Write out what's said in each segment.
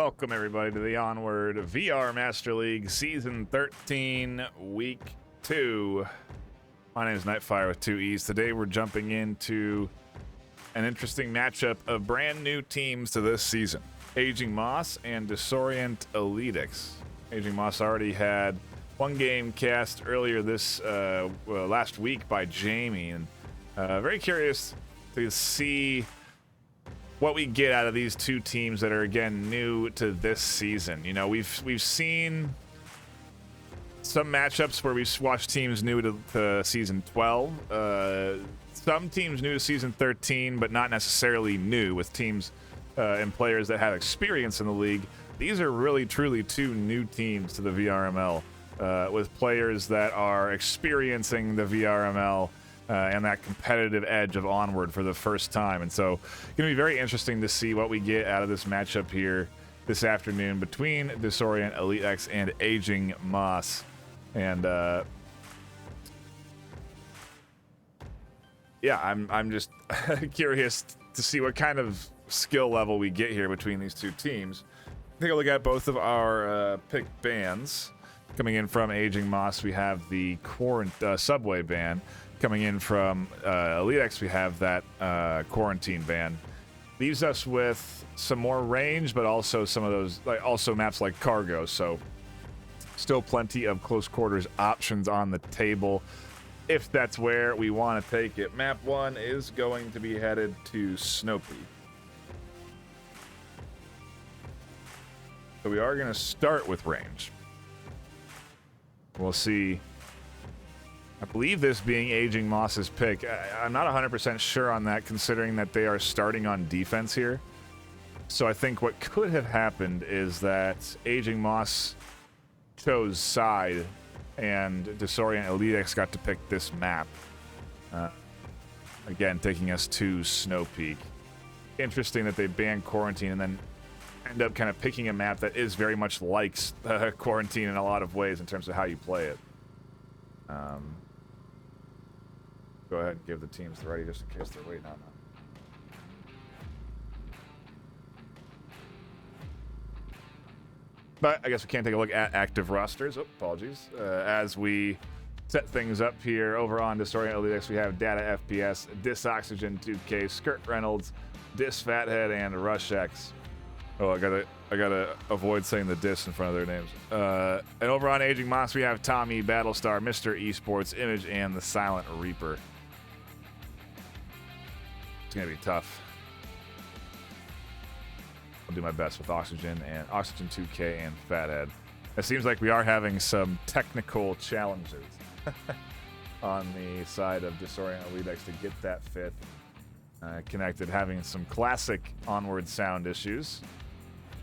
Welcome everybody to the Onward VR Master League Season 13, Week 2. My name is NightFiree with 2 E's. Today we're jumping into an interesting matchup of brand new teams to this season. Aging Moss and Disorient Elitex. Aging Moss already had one game cast earlier this last week by Jamie, and very curious to see what we get out of these two teams that are again new to this season. You know, we've seen some matchups where we've watched teams new to season 12, some teams new to season 13, but not necessarily new, with teams and players that have experience in the league. These are really truly two new teams to the VRML, with players that are experiencing the VRML and that competitive edge of Onward for the first time. And so it's going to be very interesting to see what we get out of this matchup here this afternoon between Disorient, Elitex, and Aging Moss. And yeah, I'm just curious to see what kind of skill level we get here between these two teams. Take a look at both of our picked bans. Coming in from Aging Moss, we have the Subway ban. Coming in from Elitex, we have that quarantine ban. Leaves us with some more range, but also some of those, also maps like Cargo. So still plenty of close quarters options on the table, if that's where we want to take it. Map 1 is going to be headed to Snow Peak. So we are going to start with range. We'll see. I believe this being Aging Moss's pick. I'm not 100% sure on that, considering that they are starting on defense here. So I think what could have happened is that Aging Moss chose side, and Disorient Elitex got to pick this map. Again, taking us to Snow Peak. Interesting that they banned Quarantine and then end up kind of picking a map that is very much like Quarantine in a lot of ways in terms of how you play it. Go ahead and give the teams the ready just in case they're waiting on that. But I guess we can't take a look at active rosters. Oh, apologies. As we set things up here over on Disorient Elitex, we have Data FPS, Dis Oxygen 2K, Skirt Reynolds, Dis Fathead, and RushX. Oh, I gotta avoid saying the Dis in front of their names. And over on Aging Moss, we have Tommy, Battlestar, Mr. Esports, Image, and the Silent Reaper. It's gonna be tough. I'll do my best with Oxygen and Oxygen 2K and Fathead. It seems like we are having some technical challenges on the side of Disorient Elitex to get that fit connected, having some classic Onward sound issues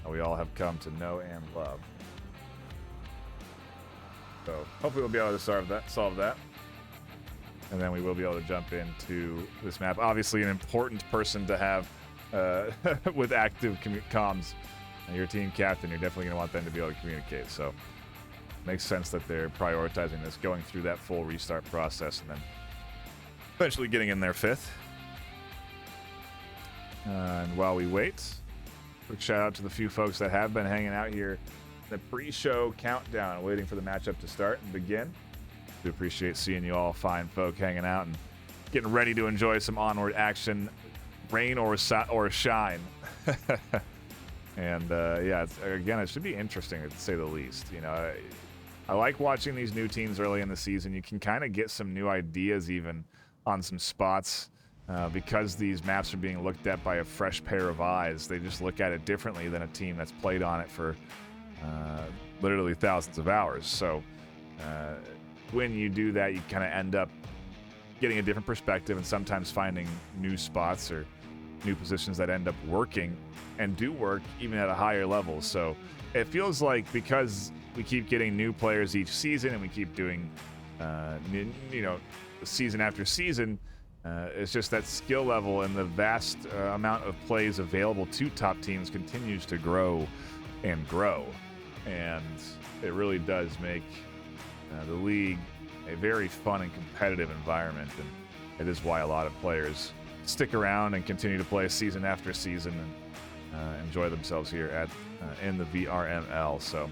that we all have come to know and love. So hopefully we'll be able to solve that. And then we will be able to jump into this map. Obviously an important person to have with active comms. Your team captain, you're definitely going to want them to be able to communicate. So makes sense that they're prioritizing this, going through that full restart process, and then eventually getting in their 5th. And while we wait, quick shout out to the few folks that have been hanging out here in the pre-show countdown, waiting for the matchup to start and begin. Do appreciate seeing you all fine folk hanging out and getting ready to enjoy some Onward action, rain or shine. And yeah, again, it should be interesting to say the least. You know, I like watching these new teams early in the season. You can kind of get some new ideas even on some spots because these maps are being looked at by a fresh pair of eyes. They just look at it differently than a team that's played on it for literally thousands of hours. So when you do that, you kind of end up getting a different perspective and sometimes finding new spots or new positions that end up working and do work even at a higher level. So it feels like because we keep getting new players each season and we keep doing, season after season, it's just that skill level and the vast amount of plays available to top teams continues to grow and grow. And it really does make the league a very fun and competitive environment, and it is why a lot of players stick around and continue to play season after season. And enjoy themselves here at in the VRML. So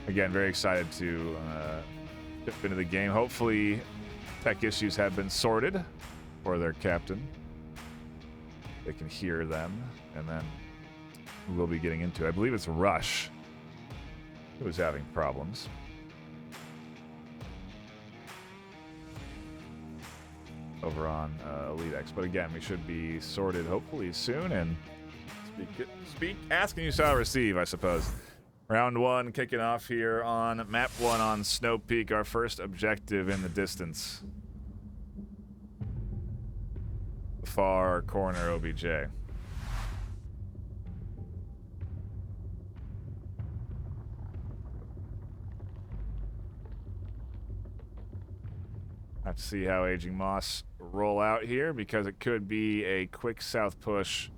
again, very excited to dip into the game. Hopefully tech issues have been sorted for their captain. They can hear them, and then we'll be getting into it. I believe it's Rush who is having problems. Over on Elitex, but again, we should be sorted hopefully soon, and ask and you shall receive, I suppose. Round one kicking off here on map 1 on Snow Peak, our first objective in the distance. The far corner OBJ. Have to see how Aging Moss roll out here, because it could be a quick south push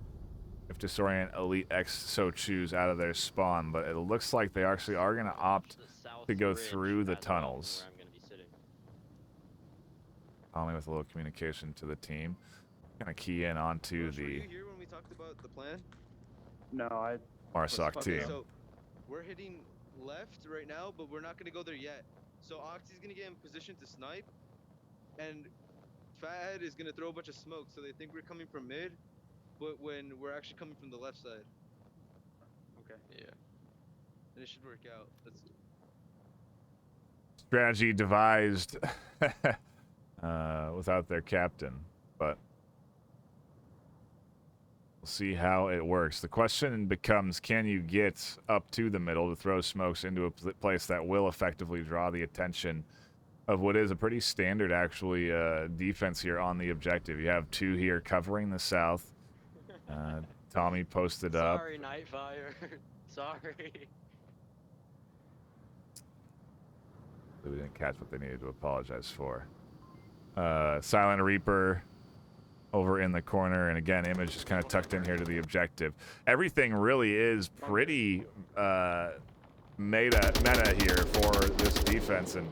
if Disorient Elitex so choose out of their spawn, but it looks like they actually are going to opt to go through the tunnels. Only with a little communication to the team. Kind of key in onto the... Were you here when we talked about the plan? No, I... Marsoc team. So, we're hitting left right now, but we're not going to go there yet. So Oxy's going to get in position to snipe, and Fathead is going to throw a bunch of smoke, so they think we're coming from mid, but when we're actually coming from the left side. Okay. Yeah. And it should work out. That's... Strategy devised without their captain, but we'll see how it works. The question becomes, can you get up to the middle to throw smokes into a place that will effectively draw the attention of what is a pretty standard, actually, defense here on the objective. You have 2 here covering the south. Tommy posted up. Sorry, NightFiree. Sorry. We didn't catch what they needed to apologize for. Silent Reaper over in the corner, and again, Image just kind of tucked in here to the objective. Everything really is pretty meta here for this defense, and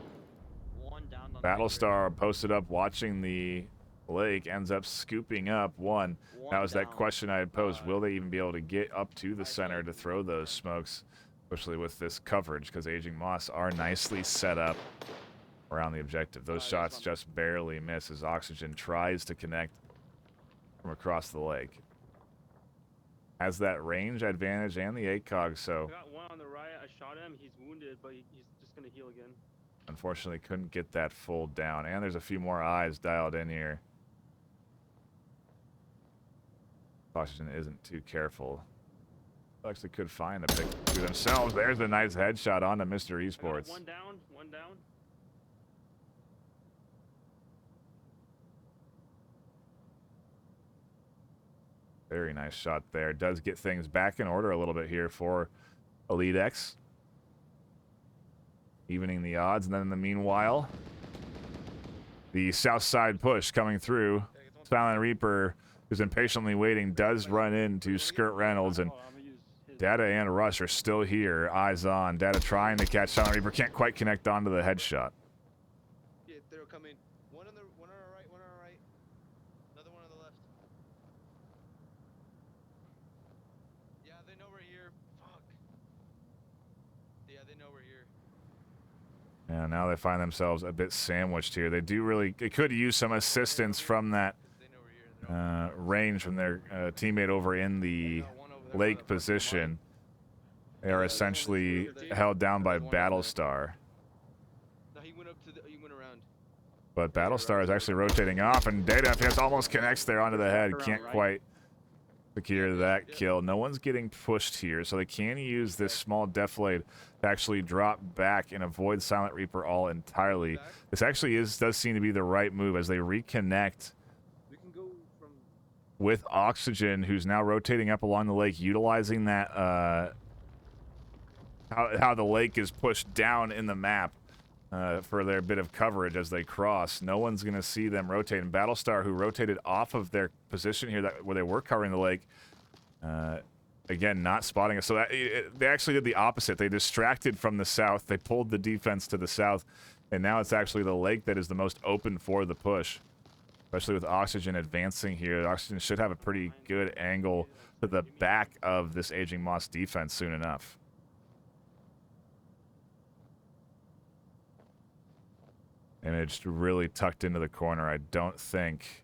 Battlestar posted up watching the lake, ends up scooping up one. That was that question I had posed. Will they even be able to get up to the center to throw those smokes, especially with this coverage, because Aging Moss are nicely set up around the objective. Those shots just barely miss as Oxygen tries to connect from across the lake. Has that range advantage and the ACOG, so... I got one on the right, I shot him, he's wounded, but he's just gonna heal again. Unfortunately, couldn't get that full down. And there's a few more eyes dialed in here. Oxygen isn't too careful. Actually could find a pick to themselves. There's a nice headshot onto Mr. Esports. One down, one down. Very nice shot there. Does get things back in order a little bit here for Elitex. Evening the odds, and then in the meanwhile, the south side push coming through. Silent Reaper, who's impatiently waiting, does run into Skirt Reynolds, and Data and Rush are still here, eyes on. Data trying to catch Silent Reaper, can't quite connect onto the headshot. Yeah, they're coming. One on our right, one on our right. Another one on the left. Yeah, they know we're here. Fuck. Yeah, they know we're here. And now they find themselves a bit sandwiched here. They could use some assistance from that range from their teammate over in the lake position. They are essentially held down by Battlestar. No, he went around. But Battlestar is actually rotating off, and Data FS almost connects there onto the head. Can't quite secure that kill. No one's getting pushed here, so they can use this small deflate to actually drop back and avoid Silent Reaper all entirely. This actually does seem to be the right move as they reconnect with Oxygen, who's now rotating up along the lake, utilizing that how the lake is pushed down in the map for their bit of coverage as they cross. No one's going to see them rotate. And Battlestar, who rotated off of their position here where they were covering the lake, again, not spotting us. So they actually did the opposite. They distracted from the south. They pulled the defense to the south, and now it's actually the lake that is the most open for the push. especially with Oxygen advancing here. Oxygen should have a pretty good angle to the back of this Aging Moss defense soon enough. Image really tucked into the corner. I don't think.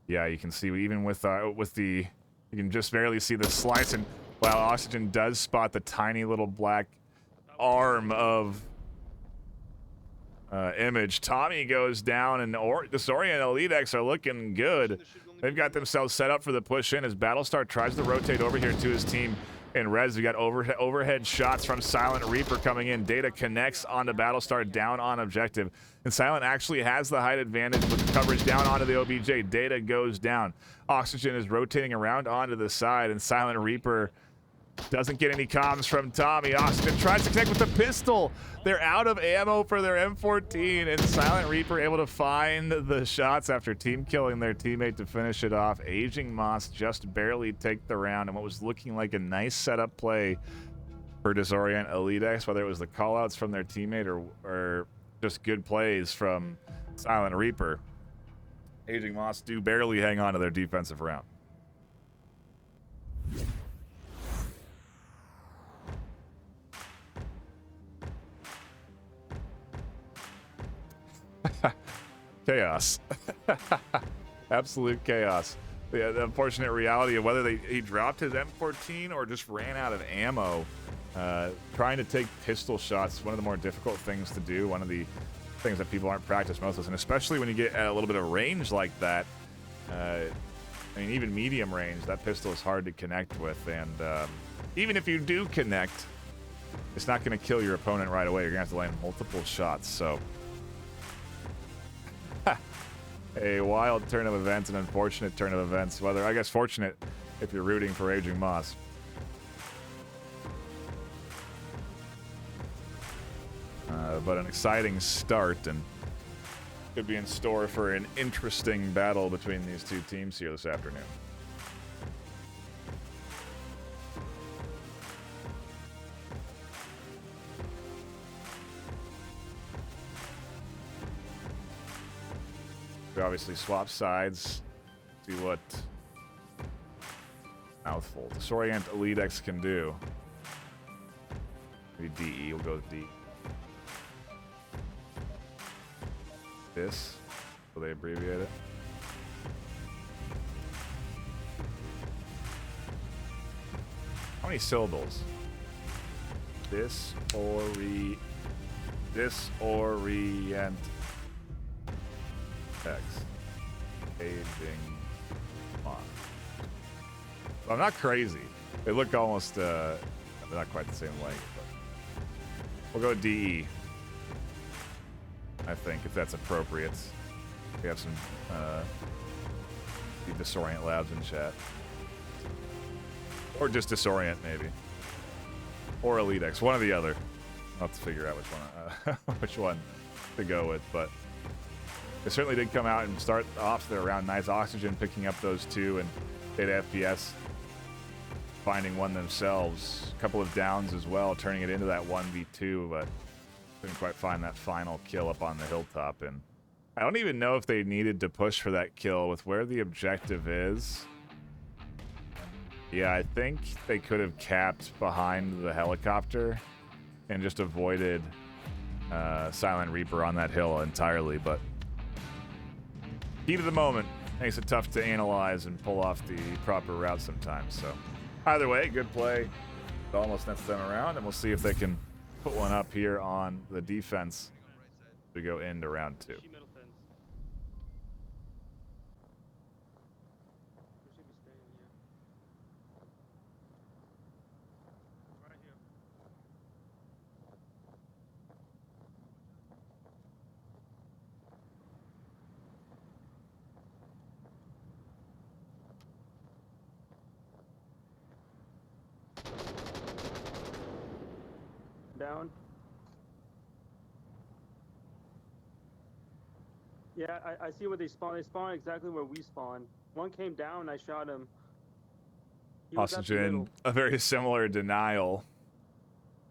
Yeah, you can see even with the, you can just barely see the slice, and while Oxygen does spot the tiny little black arm of Image, Tommy goes down, and Disorient and Elitex are looking good. They've got themselves set up for the push in as Battlestar tries to rotate over here to his team. In res, we got overhead shots from Silent Reaper coming in. Data connects onto Battlestar down on objective. And Silent actually has the height advantage with the coverage down onto the OBJ. Data goes down. Oxygen is rotating around onto the side, and Silent Reaper doesn't get any comms from Tommy. Oxygen tries to connect with the pistol. They're out of ammo for their M14, and Silent Reaper able to find the shots after team killing their teammate to finish it off. Aging Moss just barely take the round, and what was looking like a nice setup play for Disorient Elitex, whether it was the callouts from their teammate or just good plays from Silent Reaper. Aging Moss do barely hang on to their defensive round. Chaos. Absolute chaos. The unfortunate reality of whether he dropped his M14 or just ran out of ammo. Trying to take pistol shots is one of the more difficult things to do. One of the things that people aren't practiced most of, and especially when you get at a little bit of range like that. I mean, even medium range, that pistol is hard to connect with, and even if you do connect, it's not going to kill your opponent right away. You're going to have to land multiple shots, so... A wild turn of events, an unfortunate turn of events. Whether, I guess, fortunate if you're rooting for Aging Moss. But an exciting start, and could be in store for an interesting battle between these two teams here this afternoon. We obviously swap sides. See what mouthful Disorient Elitex can do. Maybe DE. We'll go with D. This. Will they abbreviate it? How many syllables? Disorient. X. Aging Moss. Well, I'm not crazy. They look almost, they're not quite the same length, but we'll go DE. I think, if that's appropriate. We have some, Disorient Labs in chat. Or just Disorient, maybe. Or Elitex, one or the other. I'll have to figure out which one to go with, but they certainly did come out and start off their round nice. Oxygen picking up those two, and Data FPS finding one themselves. A couple of downs as well, turning it into that 1v2, but couldn't quite find that final kill up on the hilltop. And I don't even know if they needed to push for that kill with where the objective is. Yeah, I think they could have capped behind the helicopter and just avoided Silent Reaper on that hill entirely, but heat of the moment makes it tough to analyze and pull off the proper route sometimes. So either way, good play. It almost nets them around, and we'll see if they can put one up here on the defense to go into round two. Down. Yeah, I see where they spawn. They spawn exactly where we spawn. One came down, I shot him. Oxygen, a very similar denial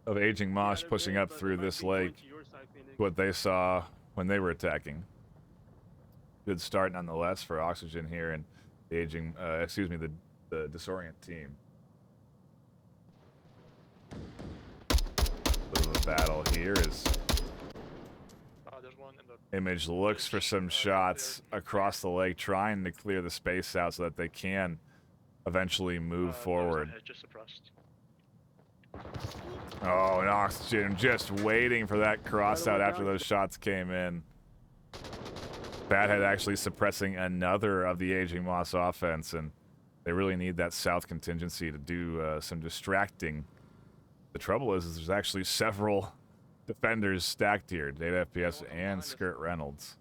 of Aging Moss they're pushing mid, up but through they might this be going lake. to your side, Phoenix. What they saw when they were attacking. Good start nonetheless for Oxygen here and the aging, the Disorient team. Bit of a battle here as There's one in the... Image looks for some shots across the lake, trying to clear the space out so that they can eventually move forward. Just suppressed. Oh, and Oxygen just waiting for that cross out after those shots came in. Fathead actually suppressing another of the Aging Moss offense, and they really need that south contingency to do some distracting. The trouble is there's actually several defenders stacked here, Data FPS and Skirt Reynolds.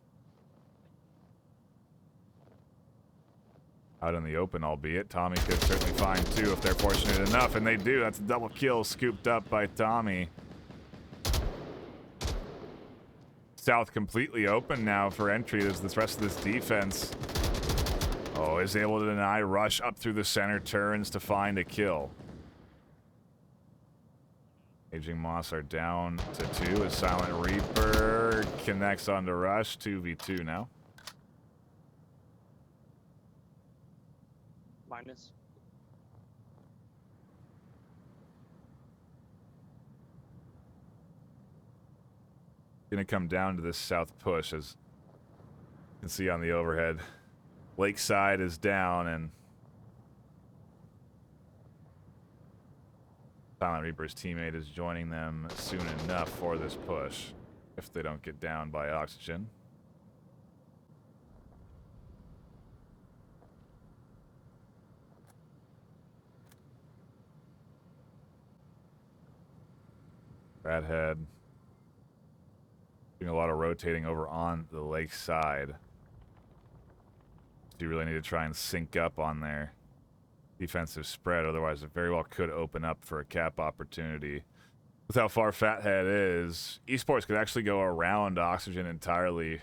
Out in the open, albeit. Tommy could certainly find two if they're fortunate enough, and they do. That's a double kill scooped up by Tommy. South completely open now for entry as this rest of this defense is able to deny. Rush up through the center, turns to find a kill. Aging Moss are down to 2 as Silent Reaper connects onto Rush. 2v2 now. Minus. Gonna come down to this south push, as you can see on the overhead. Lakeside is down, and Silent Reaper's teammate is joining them soon enough for this push, if they don't get down by Oxygen. Fathead doing a lot of rotating over on the lake side. So you really need to try and sync up on their defensive spread, otherwise it very well could open up for a cap opportunity. With how far Fathead is, Esports could actually go around Oxygen entirely.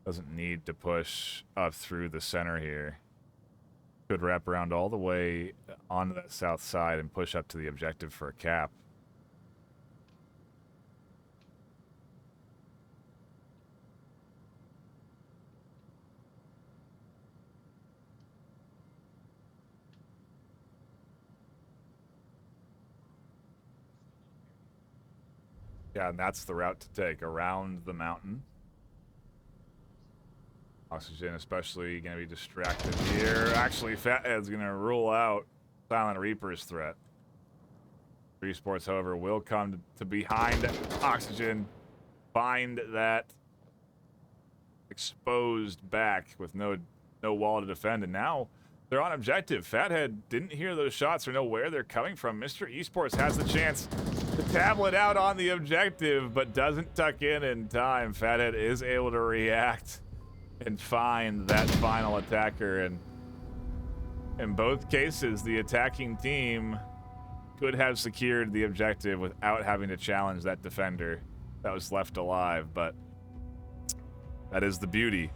Doesn't need to push up through the center here. Could wrap around all the way onto that south side and push up to the objective for a cap. Yeah, and that's the route to take, around the mountain. Oxygen especially going to be distracted here. Actually, Fathead's going to rule out Silent Reaper's threat. Esports, however, will come to behind Oxygen, find that exposed back with no wall to defend, and now they're on objective. Fathead didn't hear those shots or know where they're coming from. Mr. Esports has the chance to tablet out on the objective, but doesn't tuck in time. Fathead is able to react and find that final attacker, and in both cases the attacking team could have secured the objective without having to challenge that defender that was left alive. But that is the beauty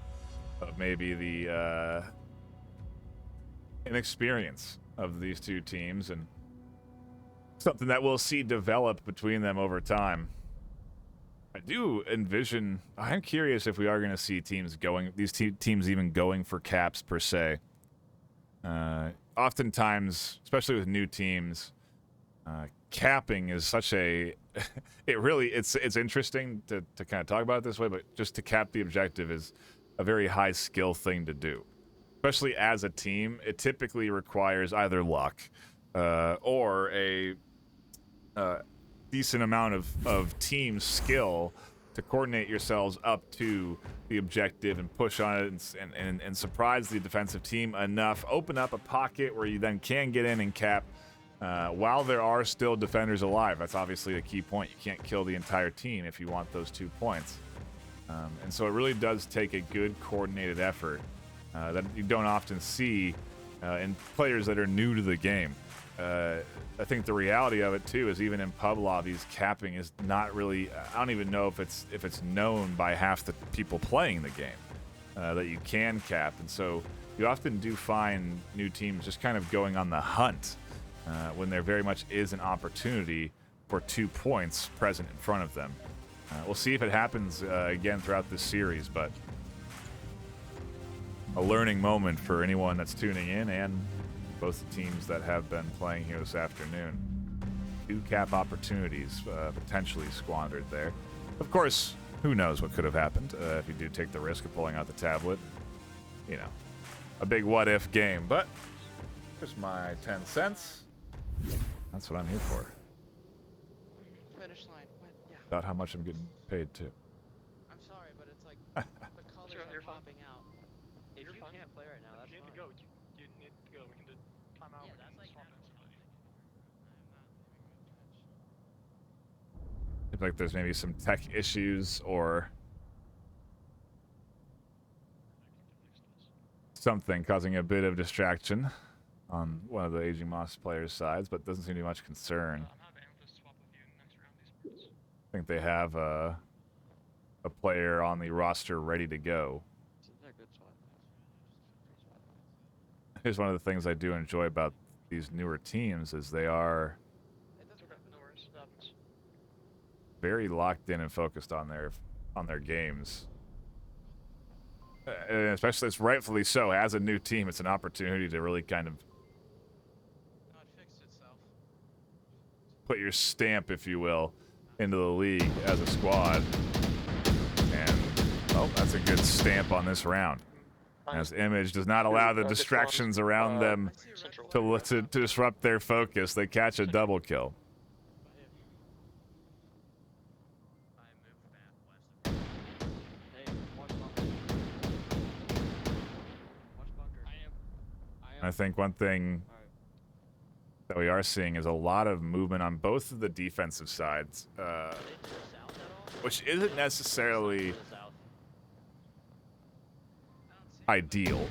of maybe the inexperience of these two teams, and something that we'll see develop between them over time. I do envision, I'm curious if we are going to see teams going, these teams even going for caps per se. Oftentimes, especially with new teams, capping is such a, it's interesting to kind of talk about it this way, but just to cap the objective is a very high skill thing to do. Especially as a team, it typically requires either luck or a decent amount of team skill to coordinate yourselves up to the objective and push on it and surprise the defensive team enough, open up a pocket where you then can get in and cap while there are still defenders alive. That's obviously a key point. You can't kill the entire team if you want those 2 points. And so it really does take a good coordinated effort that you don't often see in players that are new to the game. I think the reality of it too is even in pub lobbies, capping is not really, I don't even know if it's known by half the people playing the game that you can cap. And so you often do find new teams just kind of going on the hunt when there very much is an opportunity for 2 points present in front of them. We'll see if it happens again throughout this series, but a learning moment for anyone that's tuning in and both the teams that have been playing here this afternoon. 2 cap opportunities potentially squandered there. Of course, who knows what could have happened if you do take the risk of pulling out the tablet. You know, a big what-if game, but here's my 10 cents. That's what I'm here for. Finish line. What? Yeah. About how much I'm getting paid, too. I'm sorry, but it's like the colors are popping out. If You're you fine. can't play right now, that's If you need fine. to go, you need to go. We can do timeout. Yeah, We that's can like swap that. instantly. Seems like there's maybe some tech issues or something causing a bit of distraction on one of the Aging Moss players' sides, but doesn't seem to be much concern. I'm happy to swap with you next round. These sports. I think they have a player on the roster ready to go. Seems like a good swap. Here's one of the things I do enjoy about these newer teams is they are It doesn't Okay, happen. no worries. It happens. very locked in and focused on their games. And especially, it's rightfully so. As a new team, it's an opportunity to really kind of No, it fixed itself. put your stamp, if you will, into the league as a squad. And, oh, that's a good stamp on this round. As Image does not allow the distractions around them I see a red Central. flag. to disrupt their focus. They catch a double kill. I moved back west. Hey, watch bunker. Watch bunker. I am. I think one thing Alright. that we are seeing is a lot of movement on both of the defensive sides, They to the south at all? which isn't necessarily To the south. ideal.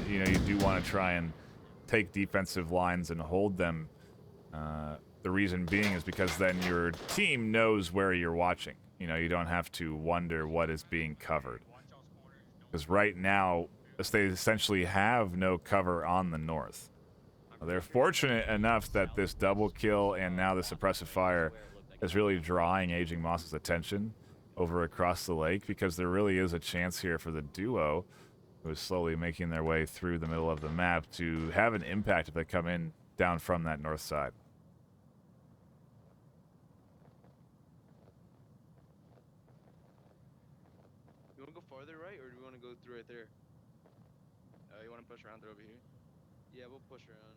You know, you do want to try and take defensive lines and hold them. The reason being is because then your team knows where you're watching. You know, you don't have to wonder what is being covered. Because right now, they essentially have no cover on the north. They're fortunate enough that this double kill and now the suppressive fire is really drawing Aging Moss's attention over across the lake, because there really is a chance here for the duo, who is slowly making their way through the middle of the map, to have an impact if they come in down from that north side. You want to go farther right, or do you want to go through right there? You want to push around through over here? Yeah, we'll push around.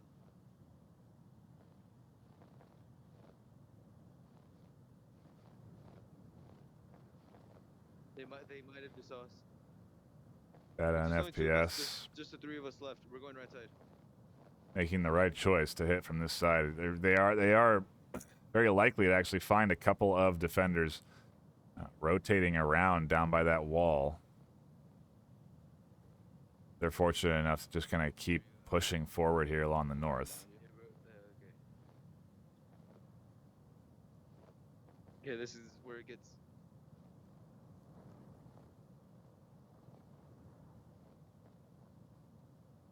They might have just saw us. That on There's only 2 of us, FPS, just the 3 of us left. We're going right side. making the right choice to hit from this side. They are very likely to actually find a couple of defenders rotating around down by that wall. They're fortunate enough to just kind of keep pushing forward here along the north. Okay, this is where it gets.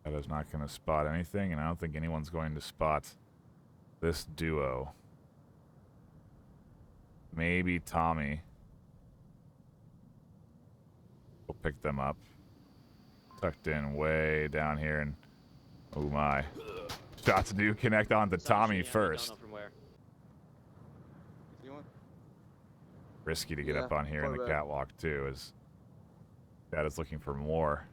That is not going to spot anything, and I don't think anyone's going to spot this duo. Maybe Tommy will pick them up. Tucked in way down here, and oh my. Shots do connect on to Tommy first. Don't know from where. You want? Risky to get Yeah, up on here in far the back. catwalk too, as Dad is looking for more.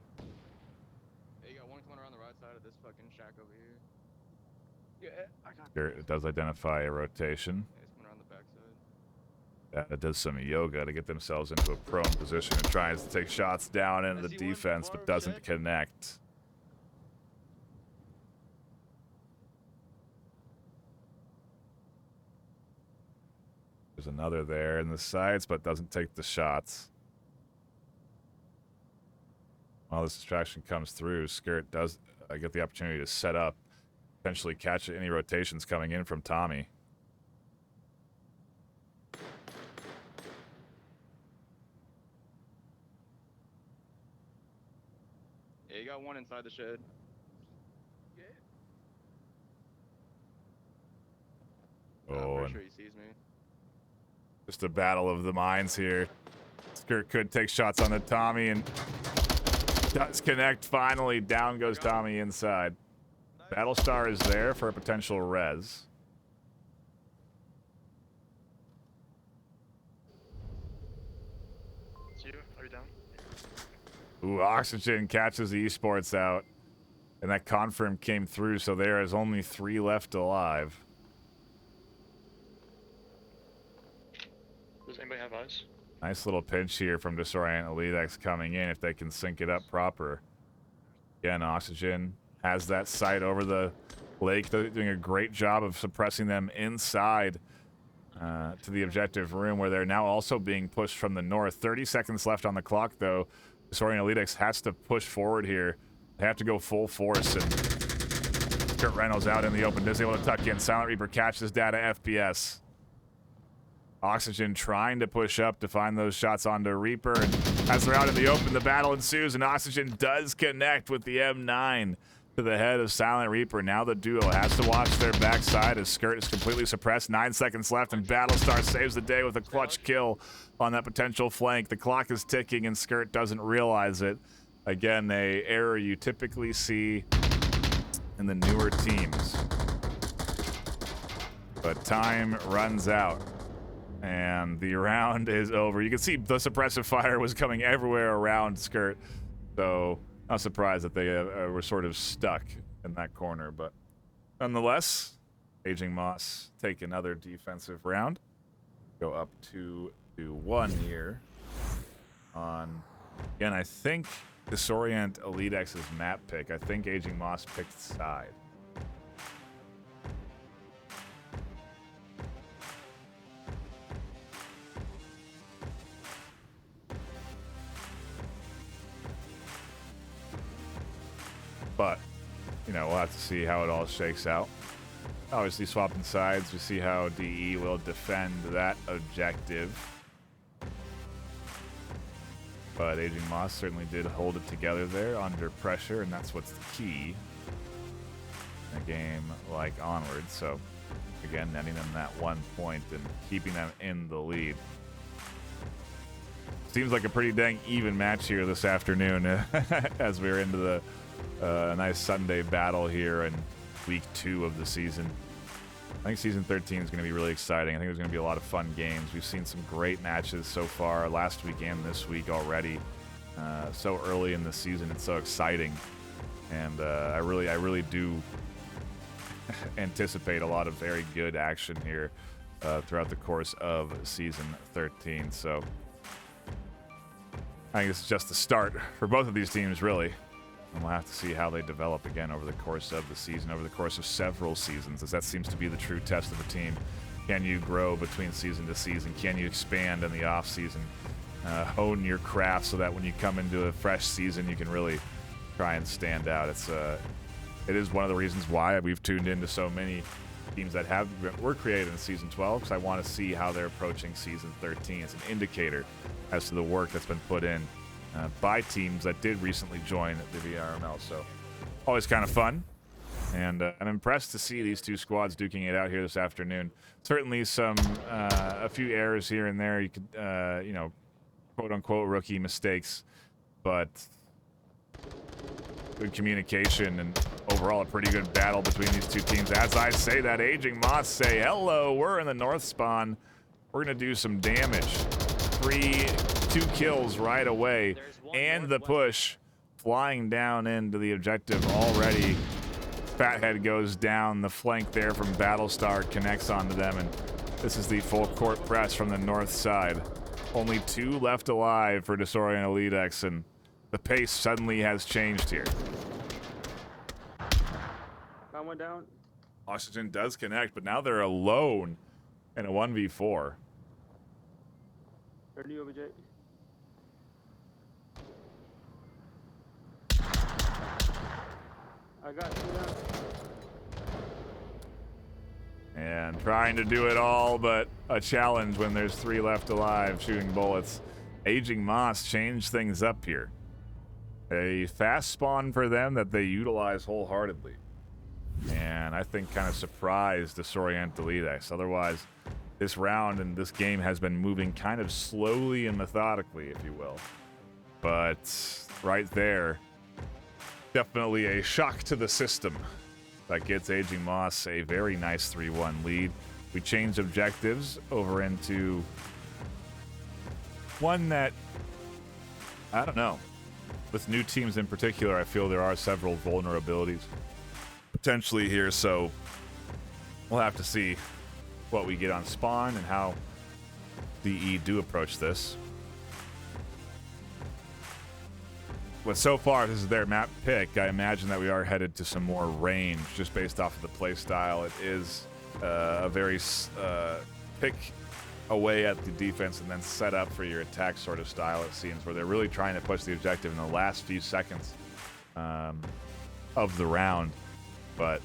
Hey, you got one coming around the right side of this fucking shack over here. Yeah, I got. Here it does identify a rotation. Yeah, it's coming around the back side. That does some yoga to get themselves into a prone position and tries to take shots down into I the see one defense, far but doesn't check. connect. There's another there in the sides, but doesn't take the shots. While this distraction comes through, Skirt does get the opportunity to set up, potentially catch any rotations coming in from Tommy. Yeah, you got one inside the shed. I'm Oh, pretty and sure he sees me. just a battle of the minds here. Skirt could take shots on the Tommy and does connect finally. Down goes Tommy inside. Battlestar is there for a potential res. It's you. Are you down? Ooh, Oxygen catches the esports out. And that confirm came through, so there is only 3 left alive. Does anybody have eyes? Nice little pinch here from Disorient Elitex coming in if they can sync it up proper. Again, Oxygen has that sight over the lake. They're doing a great job of suppressing them inside to the objective room, where they're now also being pushed from the north. 30 seconds left on the clock, though. Disorient Elitex has to push forward here. They have to go full force, and Kurt Reynolds out in the open is able to tuck in. Silent Reaper catches data FPS. Oxygen trying to push up to find those shots onto Reaper, and as they're out in the open, the battle ensues, and Oxygen does connect with the M9 to the head of Silent Reaper. Now the duo has to watch their backside as Skirt is completely suppressed. 9 seconds left, and Battlestar saves the day with a clutch kill on that potential flank. The clock is ticking, and Skirt doesn't realize it. Again, a error you typically see in the newer teams. But time runs out, and the round is over. You can see the suppressive fire was coming everywhere around Skirt, so not surprised that they were sort of stuck in that corner. But nonetheless, Aging Moss take another defensive round. Go up 2-1 here on, again, I think Disorient Elitex's map pick. I think Aging Moss picked side. But, you know, we'll have to see how it all shakes out. Obviously, swapping sides, we see how DE will defend that objective. But Aging Moss certainly did hold it together there under pressure, and that's what's the key in a game like Onward. So, again, netting them that 1 point and keeping them in the lead. Seems like a pretty dang even match here this afternoon as we're into the nice Sunday battle here in week 2 of the season. I think season 13 is going to be really exciting. I think there's going to be a lot of fun games. We've seen some great matches so far last week and this week already. So early in the season, it's so exciting, and I really do anticipate a lot of very good action here throughout the course of season 13. So I think this is just the start for both of these teams, really. And we'll have to see how they develop again over the course of the season, over the course of several seasons, as that seems to be the true test of a team. Can you grow between season to season? Can you expand in the off season? Hone your craft so that when you come into a fresh season, you can really try and stand out. It is one of the reasons why we've tuned into so many teams that were created in season 12, because I want to see how they're approaching season 13. It's an indicator as to the work that's been put in by teams that did recently join the VRML. So always kind of fun, and I'm impressed to see these two squads duking it out here this afternoon. Certainly a few errors here and there, you could you know, quote unquote rookie mistakes, but good communication and overall a pretty good battle between these two teams. As I say that, Aging Moss say hello, we're in the north spawn, we're gonna do some damage. 2 kills right away, and the push flying down into the objective already. Fathead goes down the flank there from Battlestar, connects onto them, and this is the full court press from the north side. Only 2 left alive for Disorient Elitex, and the pace suddenly has changed here. Got one down. Oxygen does connect, but now they're alone in a 1v4. They're new OBJ. I got 2 down. And trying to do it all, but a challenge when there's 3 left alive shooting bullets. Aging Moss changed things up here. A fast spawn for them that they utilize wholeheartedly. and I think kind of surprised Disorient Elitex. Otherwise, this round and this game has been moving kind of slowly and methodically, if you will. But right there, definitely a shock to the system that gets Aging Moss a very nice 3-1 lead. We changed objectives over into one that, I don't know, with new teams in particular, I feel there are several vulnerabilities potentially here, so we'll have to see what we get on spawn and how DE do approach this. But so far, this is their map pick. I imagine that we are headed to some more range just based off of the play style. It is a very pick away at the defense and then set up for your attack sort of style, it seems, where they're really trying to push the objective in the last few seconds of the round. But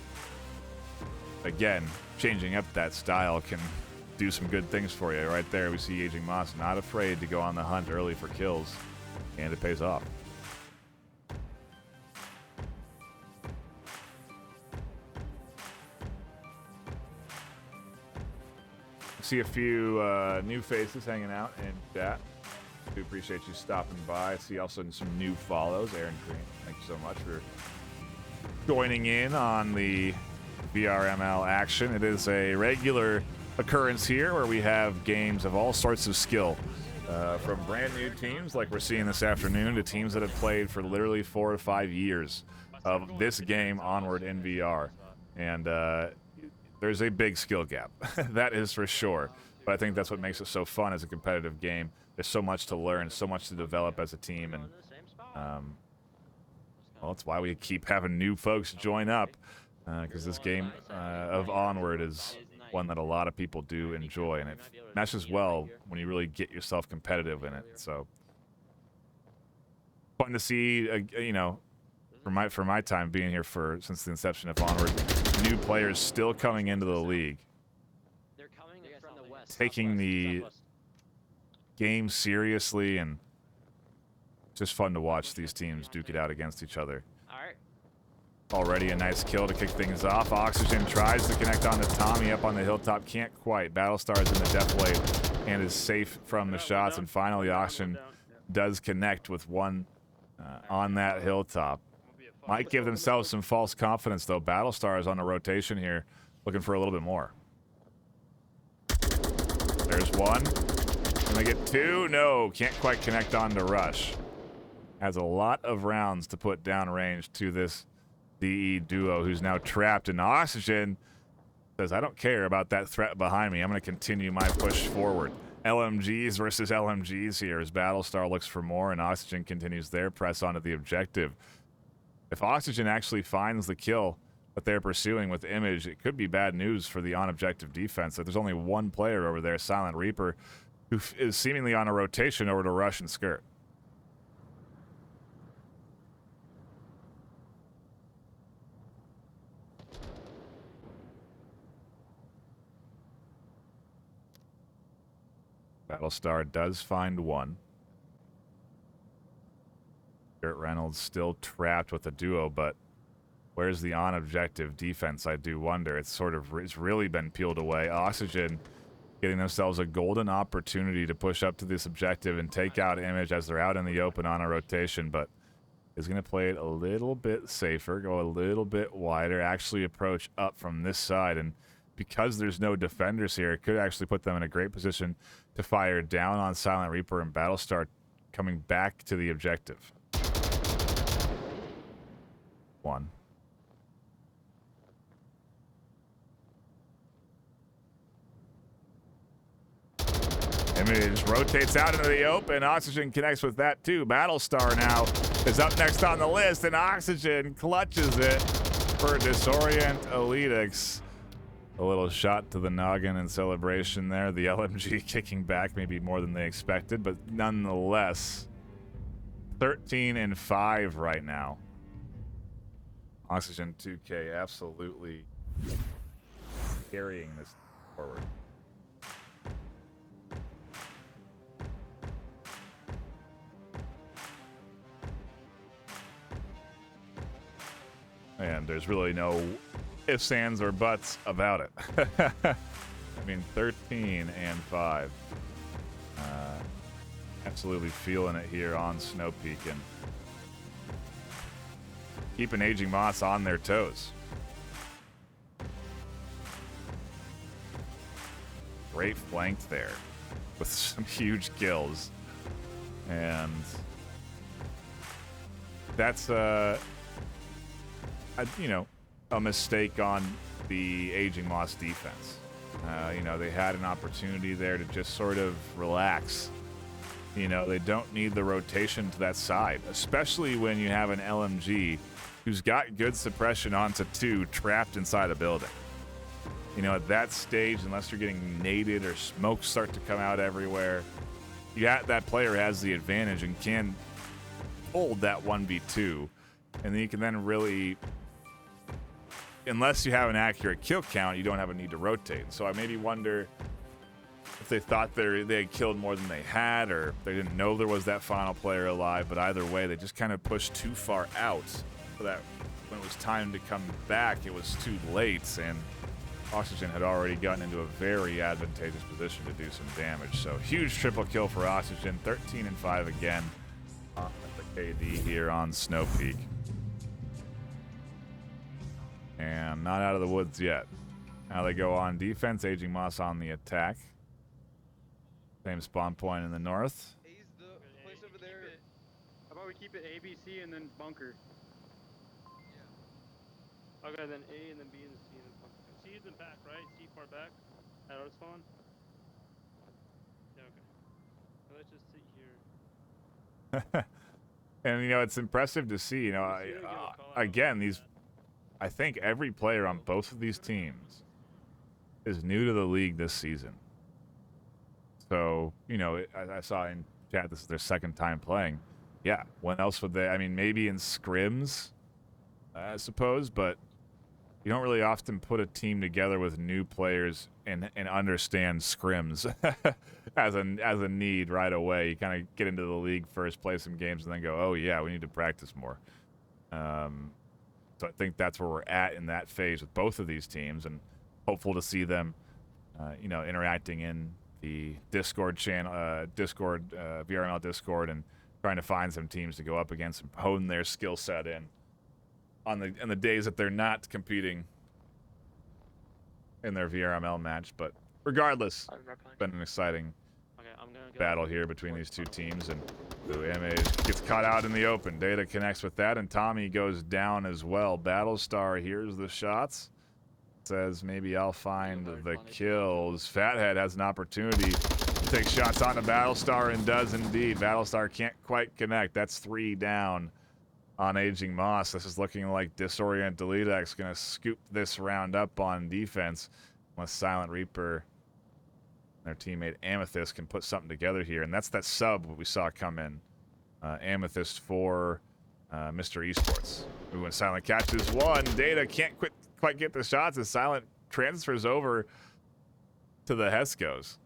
again, changing up that style can do some good things for you. Right there, we see Aging Moss not afraid to go on the hunt early for kills, and it pays off. See a few new faces hanging out in chat. Do appreciate you stopping by. I see also some new follows. Aaron Green, thank you so much for joining in on the VRML action. It is a regular occurrence here where we have games of all sorts of skill, from brand new teams like we're seeing this afternoon to teams that have played for literally 4 or 5 years of this game Onward in VR. And there's a big skill gap, that is for sure. But I think that's what makes it so fun as a competitive game. There's so much to learn, so much to develop as a team, and well, that's why we keep having new folks join up, because this game of Onward is one that a lot of people do enjoy, and it meshes well when you really get yourself competitive in it. So fun to see, you know, for my time being here since the inception of Onward, new players still coming into the league, taking the game seriously, and just fun to watch these teams duke it out against each other. Already a nice kill to kick things off. Oxygen tries to connect on to Tommy up on the hilltop, can't quite. Battlestar is in the death wave and is safe from the shots, and finally Oxygen does connect with one on that hilltop. Might give themselves some false confidence, though. Battlestar is on a rotation here, looking for a little bit more. There's one. Can they get two? No, can't quite connect on to Rush. Has a lot of rounds to put downrange to this DE duo, who's now trapped in Oxygen. Says, I don't care about that threat behind me. I'm going to continue my push forward. LMGs versus LMGs here as Battlestar looks for more, and Oxygen continues their press onto the objective. If Oxygen actually finds the kill that they're pursuing with Image, it could be bad news for the on-objective defense. That there's only one player over there, Silent Reaper, who is seemingly on a rotation over to Rush and Skirt. Battlestar does find one. Garrett Reynolds still trapped with a duo, but where's the on-objective defense, I do wonder. It's really been peeled away. Oxygen getting themselves a golden opportunity to push up to this objective and take out Image as they're out in the open on a rotation, but is going to play it a little bit safer, go a little bit wider, actually approach up from this side, and because there's no defenders here, it could actually put them in a great position to fire down on Silent Reaper and Battlestar coming back to the objective. One. Image rotates out into the open. Oxygen connects with that too. Battlestar now is up next on the list, and Oxygen clutches it for Disorient Elitex. A little shot to the noggin in celebration there. The LMG kicking back maybe more than they expected, but nonetheless, 13-5 right now. Oxygen 2K absolutely carrying this forward. And there's really no ifs, ands, or buts about it. I mean, 13 and 5. Absolutely feeling it here on Snow Peak and keeping Aging Moss on their toes. Great flanked there with some huge kills. And that's a mistake on the Aging Moss defense. They had an opportunity there to just sort of relax. They don't need the rotation to that side, especially when you have an LMG who's got good suppression onto 2 trapped inside a building. At that stage, unless you're getting naded or smoke start to come out everywhere, that player has the advantage and can hold that 1v2, and then you can then really, unless you have an accurate kill count, you don't have a need to rotate. So I maybe wonder if they thought they had killed more than they had, or they didn't know there was that final player alive. But either way, they just kind of pushed too far out so that when it was time to come back, it was too late, and Oxygen had already gotten into a very advantageous position to do some damage. So huge triple kill for Oxygen, 13 and 5 again at the KD here on Snow Peak. And not out of the woods yet. Now they go on defense, Aging Moss on the attack. Same spawn point in the north. A's the place over there. How about we keep it A, B, C, and then bunker? Yeah. Okay, then A, and then B, and C, and then bunker. C is in back, right? C far back? At our spawn? Yeah, okay. So let's just sit here. And, it's impressive to see, again, I think every player on both of these teams is new to the league this season. So, I saw in chat this is their second time playing. Yeah, when else would they? I mean, maybe in scrims, I suppose, but you don't really often put a team together with new players and understand scrims as a need right away. You kind of get into the league first, play some games, and then go, oh, yeah, we need to practice more. So I think that's where we're at in that phase with both of these teams, and hopeful to see them, interacting in the Discord channel, VRML Discord, and trying to find some teams to go up against and hone their skill set in on the days that they're not competing in their VRML match. But regardless, it's been an exciting battle here between these two teams, and MA gets caught out in the open. Data connects with that, and Tommy goes down as well. Battlestar hears the shots, says maybe I'll find the kills. Fathead has an opportunity to take shots onto Battlestar and does indeed. Battlestar can't quite connect. That's 3 down on Aging Moss. This is looking like Disorient Elitex going to scoop this round up on defense unless Silent Reaper, their teammate Amethyst, can put something together here. And that's that sub we saw come in. Amethyst for Mr. Esports. Ooh, and Silent catches one. Data can't quite get the shots as Silent transfers over to the Heskos.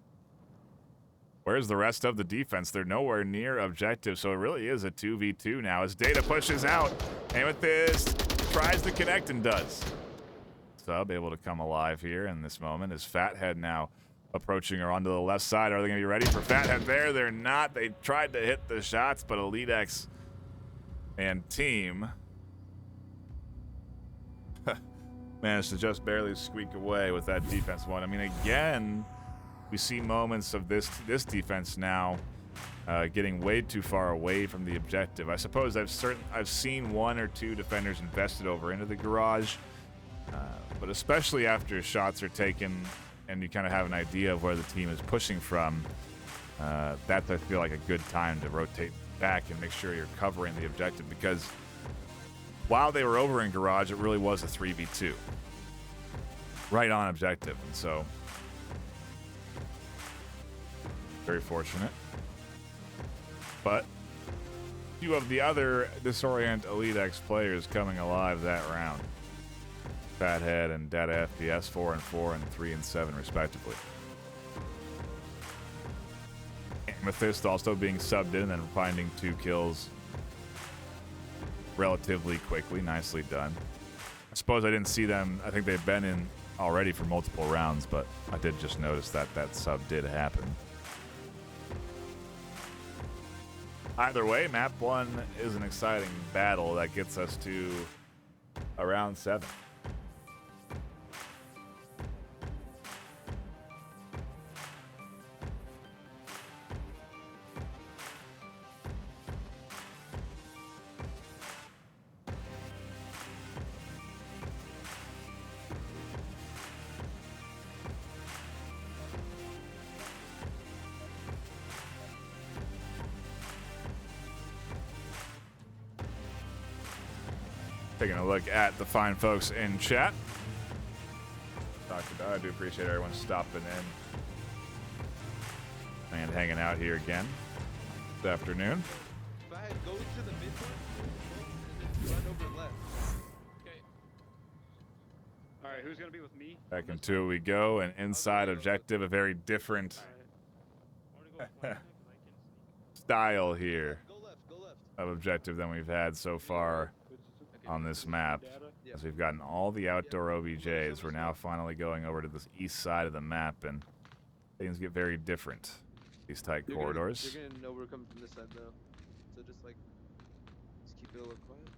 Where's the rest of the defense? They're nowhere near objective, so it really is a 2v2 now as Data pushes out. Amethyst tries to connect and does. Sub able to come alive here in this moment as Fathead now approaching her onto the left side. Are they going to be ready for Fathead there? They're not. They tried to hit the shots, but Elitex and team managed to just barely squeak away with that defense one. I mean, again, we see moments of this defense now getting way too far away from the objective. I suppose I've seen 1 or 2 defenders invested over into the garage, but especially after shots are taken and you kind of have an idea of where the team is pushing from, that I feel like a good time to rotate back and make sure you're covering the objective, because while they were over in garage, it really was a 3v2 right on objective, and so very fortunate. But a few of the other Disorient Elitex players coming alive that round. Fathead and Data FPS 4 and 4 and 3 and 7 respectively. Amethyst also being subbed in and finding 2 kills relatively quickly. Nicely done. I suppose I didn't see them. I think they've been in already for multiple rounds, but I did just notice that that sub did happen. Either way, map 1 is an exciting battle that gets us to around 7. Taking a look at the fine folks in chat. I do appreciate everyone stopping in and hanging out here again this afternoon. Fahad, go into the midpoint and then run over left. Okay. All right, who's gonna be with me? Back into it we go. An inside objective, a very different All right. I wanna go flank him 'cause I can sneak. style here Go left, go left. of objective than we've had so far on this map. As we've gotten all the outdoor OBJs, we're now finally going over to this east side of the map, and things get very different. These tight corridors. You're gonna know we're coming from this side though, so just like, just keep it a little quiet.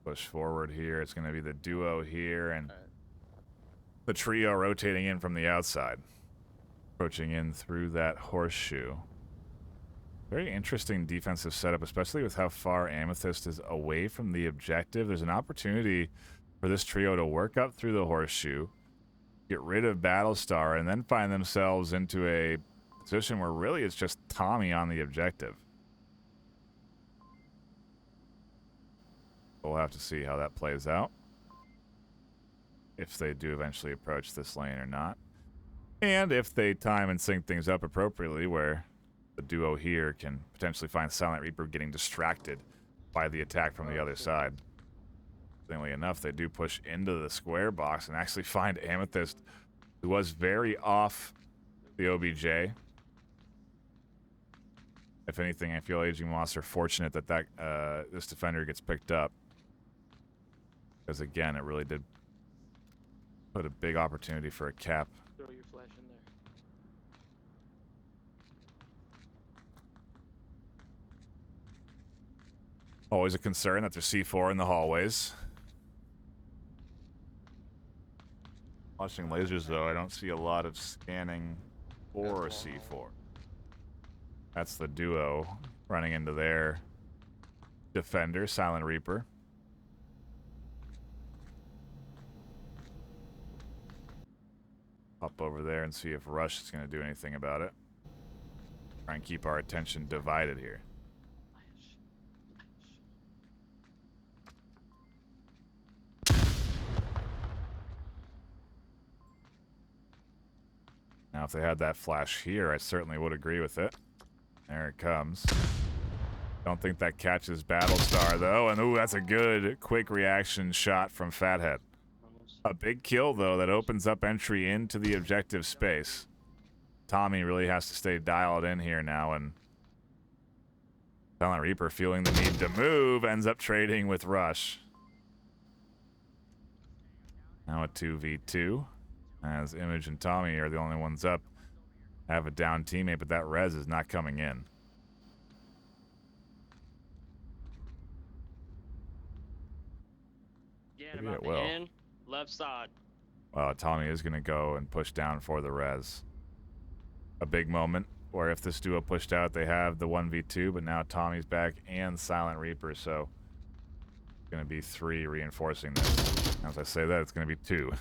Push forward here. It's going to be the duo here, and Alright. the trio rotating in from the outside. Approaching in through that horseshoe. Very interesting defensive setup, especially with how far Amethyst is away from the objective. There's an opportunity for this trio to work up through the horseshoe, get rid of Battlestar, and then find themselves into a position where really it's just Tommy on the objective. We'll have to see how that plays out, if they do eventually approach this lane or not. And if they time and sync things up appropriately, where the duo here can potentially find Silent Reaper getting distracted by the attack from the other side. Interestingly enough, they do push into the square box and actually find Amethyst, who was very off the OBJ. If anything, I feel Aging Moss are fortunate that this defender gets picked up. Because again, it really did put a big opportunity for a cap. Throw your flash in there. Always a concern that there's C4 in the hallways. Watching lasers, though, I don't see a lot of scanning for C4. That's the duo running into their defender, Silent Reaper. Hop over there and see if Rush is going to do anything about it. Try and keep our attention divided here. Now, if they had that flash here, I certainly would agree with it. There it comes. Don't think that catches Battlestar, though. And, ooh, that's a good, quick reaction shot from Fathead. A big kill, though, that opens up entry into the objective space. Tommy really has to stay dialed in here now, and Silent Reaper, feeling the need to move, ends up trading with Rush. Now a 2v2, as Image and Tommy are the only ones up. Have a down teammate, but that res is not coming in. Again, Maybe about it the will. end, left side. Well, Tommy is going to go and push down for the res. A big moment where if this duo pushed out, they have the 1v2, but now Tommy's back and Silent Reaper, so it's going to be 3 reinforcing this. As I say that, it's going to be 2.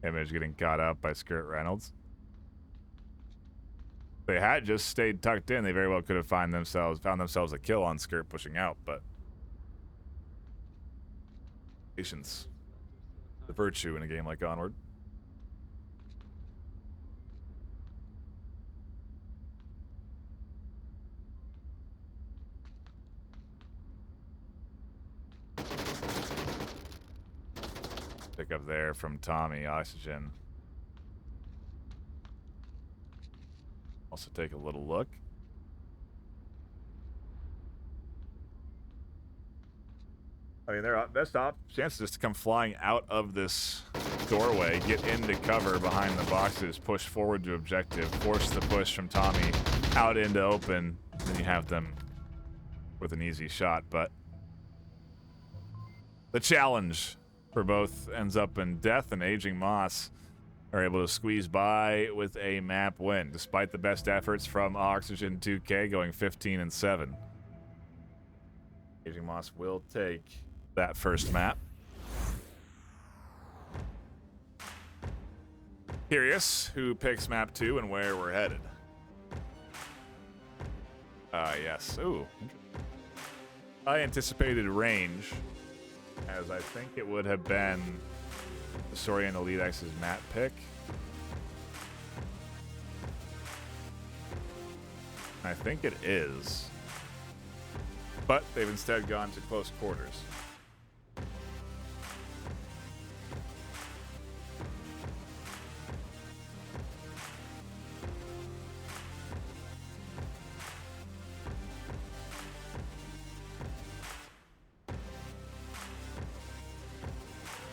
Image getting caught up by Skirt Reynolds. If they had just stayed tucked in, they very well could have found themselves a kill on Skirt pushing out, but patience, the virtue in a game like Onward. Pick up there from Tommy. Oxygen Also take a little look. I mean, their best chance is to come flying out of this doorway, get into cover behind the boxes, push forward to objective, force the push from Tommy out into open, then you have them with an easy shot. But the challenge for both ends up in death, and Aging Moss are able to squeeze by with a map win, despite the best efforts from Oxygen 2K going 15-7. Aging Moss will take that first map. Curious who picks map 2 and where we're headed. Yes. Ooh. I anticipated range, as I think it would have been Disorient Elitex's map pick. I think it is. But they've instead gone to close quarters.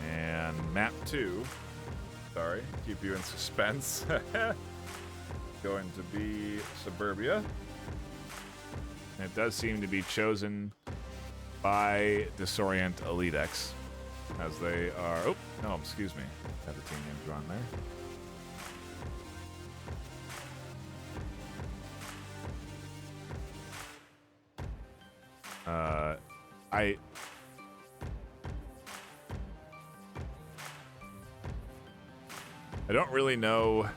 And map 2, sorry, keep you in suspense, going to be Suburbia. And it does seem to be chosen by Disorient Elitex, as they are, oh, no, excuse me, have the team names drawn there. I don't really know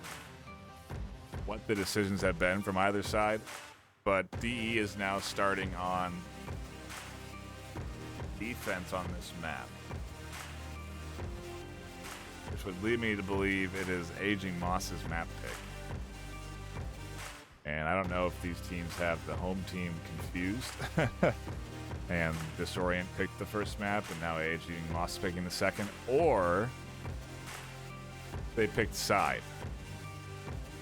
what the decisions have been from either side, but DE is now starting on defense on this map, which would lead me to believe it is Aging Moss's map pick. And I don't know if these teams have the home team confused and Disorient picked the first map and now Aging Moss picking the second, or they picked side,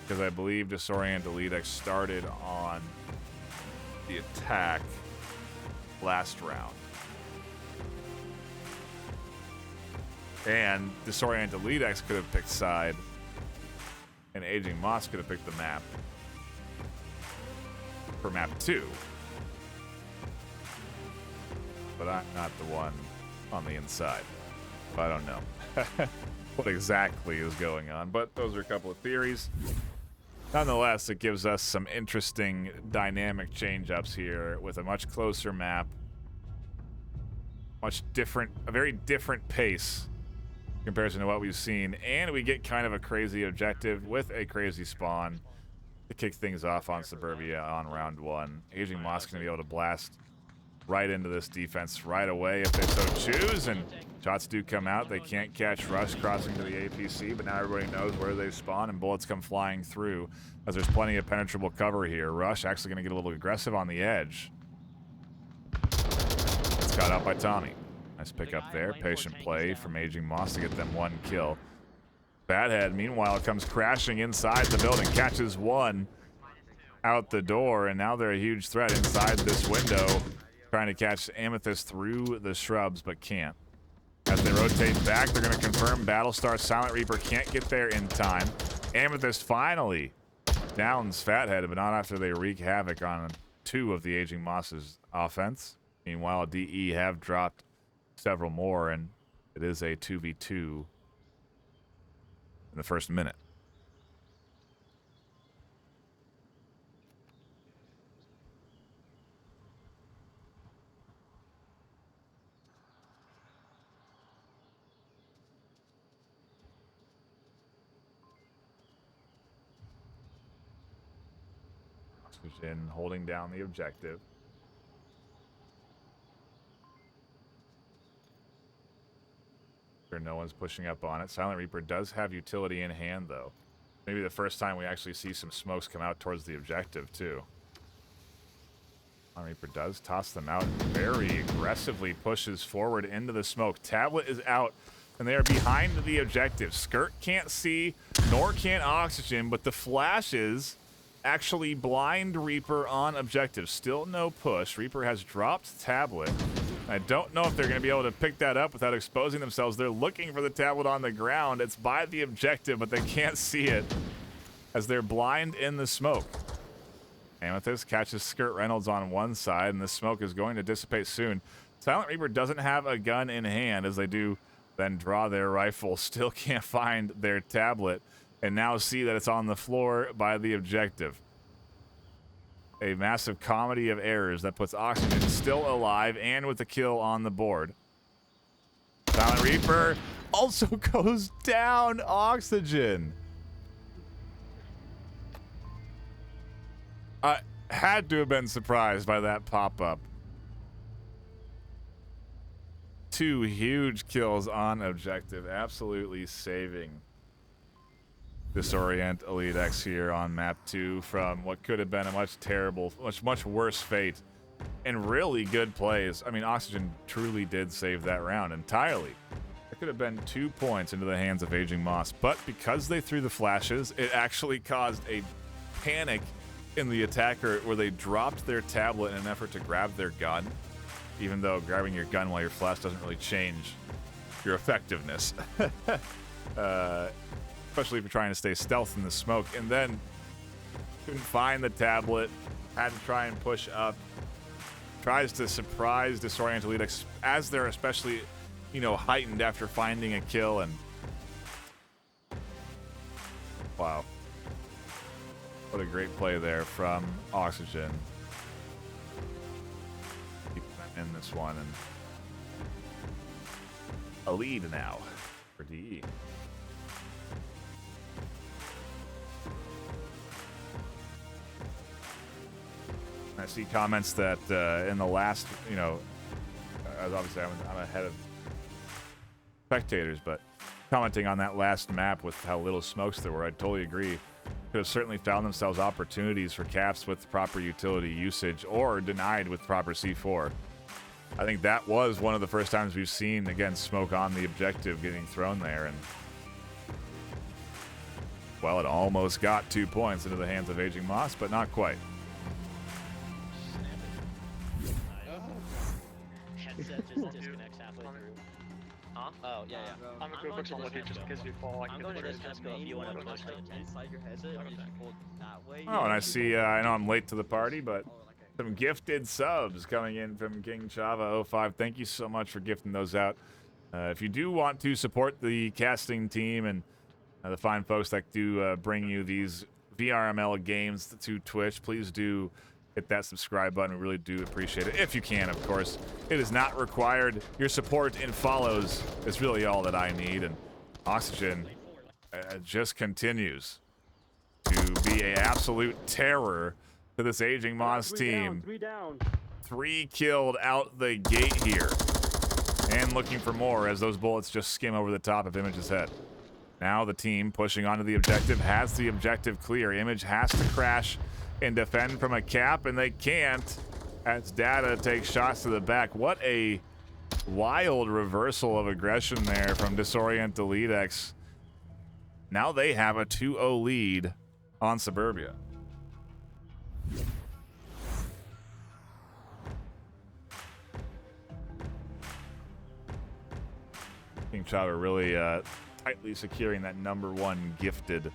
because I believe Disorient Elitex started on the attack last round. And Disorient Elitex could have picked side, and Aging Moss could have picked the map for map 2. But I'm not the one on the inside. I don't know what exactly is going on, but those are a couple of theories. Nonetheless, it gives us some interesting dynamic change-ups here with a much closer map, much different, a very different pace in comparison to what we've seen, and we get kind of a crazy objective with a crazy spawn to kick things off on Suburbia on round 1. Aging Moss going to be able to blast right into this defense right away if they so choose, and shots do come out. They can't catch Rush crossing to the APC, but now everybody knows where they spawn, and bullets come flying through as there's plenty of penetrable cover here. Rush actually going to get a little aggressive on the edge. It's caught out by Tommy. Nice pick up there. Patient play from Aging Moss to get them 1 kill. Fathead, meanwhile, comes crashing inside the building, catches 1 out the door, and now they're a huge threat inside this window, trying to catch Amethyst through the shrubs, but can't. As they rotate back, they're going to confirm Battlestar. Silent Reaper can't get there in time. Amethyst finally downs Fathead, but not after they wreak havoc on 2 of the Aging Moss's offense. Meanwhile, DE have dropped several more, and it is a 2v2 in the first minute. In holding down the objective. Sure, no one's pushing up on it. Silent Reaper does have utility in hand, though. Maybe the first time we actually see some smokes come out towards the objective, too. Silent Reaper does toss them out. Very aggressively pushes forward into the smoke. Tablet is out, and they are behind the objective. Skirt can't see, nor can Oxygen, but the flashes actually blind Reaper on objective. Still no push. Reaper has dropped tablet. I don't know if they're going to be able to pick that up without exposing themselves. They're looking for the tablet on the ground. It's by the objective, but they can't see it as they're blind in the smoke. Amethyst catches Skirt Reynolds on one side, and the smoke is going to dissipate soon. Silent Reaper doesn't have a gun in hand as they do then draw their rifle. Still can't find their tablet, and now see that it's on the floor by the objective. A massive comedy of errors that puts Oxygen still alive and with the kill on the board. Silent Reaper also goes down. Oxygen. I had to have been surprised by that pop-up. 2 huge kills on objective. Absolutely saving Disorient Elitex here on map 2 from what could have been a much worse fate. And really good plays. I mean, Oxygen truly did save that round entirely. It could have been 2 points into the hands of Aging Moss, but because they threw the flashes, it actually caused a panic in the attacker where they dropped their tablet in an effort to grab their gun, even though grabbing your gun while you're flash doesn't really change your effectiveness. Especially if you're trying to stay stealth in the smoke. And then couldn't find the tablet, had to try and push up, tries to surprise Disorient Elitex as they're especially, heightened after finding a kill. And wow. What a great play there from Oxygen. In this one, and a lead now for DE. I see comments that in the last, as obviously I'm ahead of spectators, but commenting on that last map with how little smokes there were, I totally agree. Could have certainly found themselves opportunities for caps with proper utility usage or denied with proper C4. I think that was one of the first times we've seen, again, smoke on the objective getting thrown there. And, well, it almost got 2 points into the hands of Aging Moss, but not quite. Headset just disconnects halfway through. Huh? Oh, yeah. I'm a group on with you just in case you fall. I'm going to disconnect if you want to push it inside your headset, or you just hold that way. Oh, and I see, I know I'm late to the party, but some gifted subs coming in from King Chava 05. Thank you so much for gifting those out. If you do want to support the casting team and the fine folks that do bring you these VRML games to Twitch, please do hit that subscribe button. We really do appreciate it. If you can, of course. It is not required. Your support and follows is really all that I need. And Oxygen just continues to be an absolute terror to this Aging Moss team. 3 down. 3 killed out the gate here. And looking for more as those bullets just skim over the top of Image's head. Now the team pushing onto the objective has the objective clear. Image has to crash and defend from a cap, and they can't as Data takes shots to the back. What a wild reversal of aggression there from Disorient Elitex. Now they have a 2-0 lead on Suburbia. King Chava really tightly securing that #1 gifted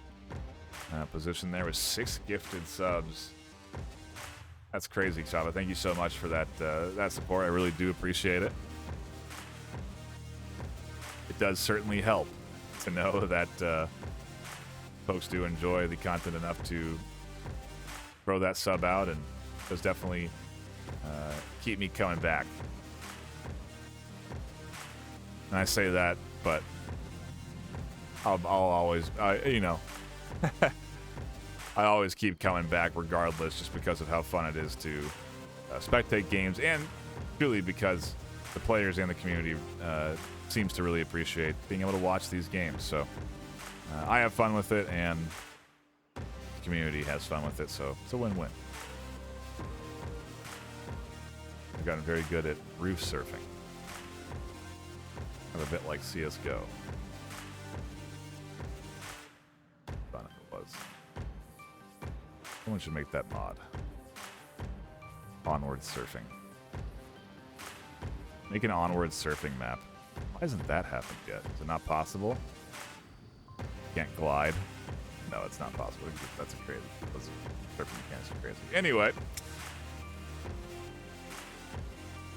position there with 6 gifted subs. That's crazy, Chava. Thank you so much for that that support. I really do appreciate it. It does certainly help to know that folks do enjoy the content enough to throw that sub out, and does definitely keep me coming back. And I say that, but I'll always, I always keep coming back regardless, just because of how fun it is to spectate games, and truly because the players and the community seems to really appreciate being able to watch these games. So I have fun with it, and the community has fun with it, so it's a win-win. I've gotten very good at roof surfing. A bit like CSGO. Fun it was. Someone should make that mod. Onward surfing. Make an onward surfing map. Why hasn't that happened yet? Is it not possible? Can't glide. No, it's not possible. That's a crazy. Those surfing mechanics are crazy. Anyway.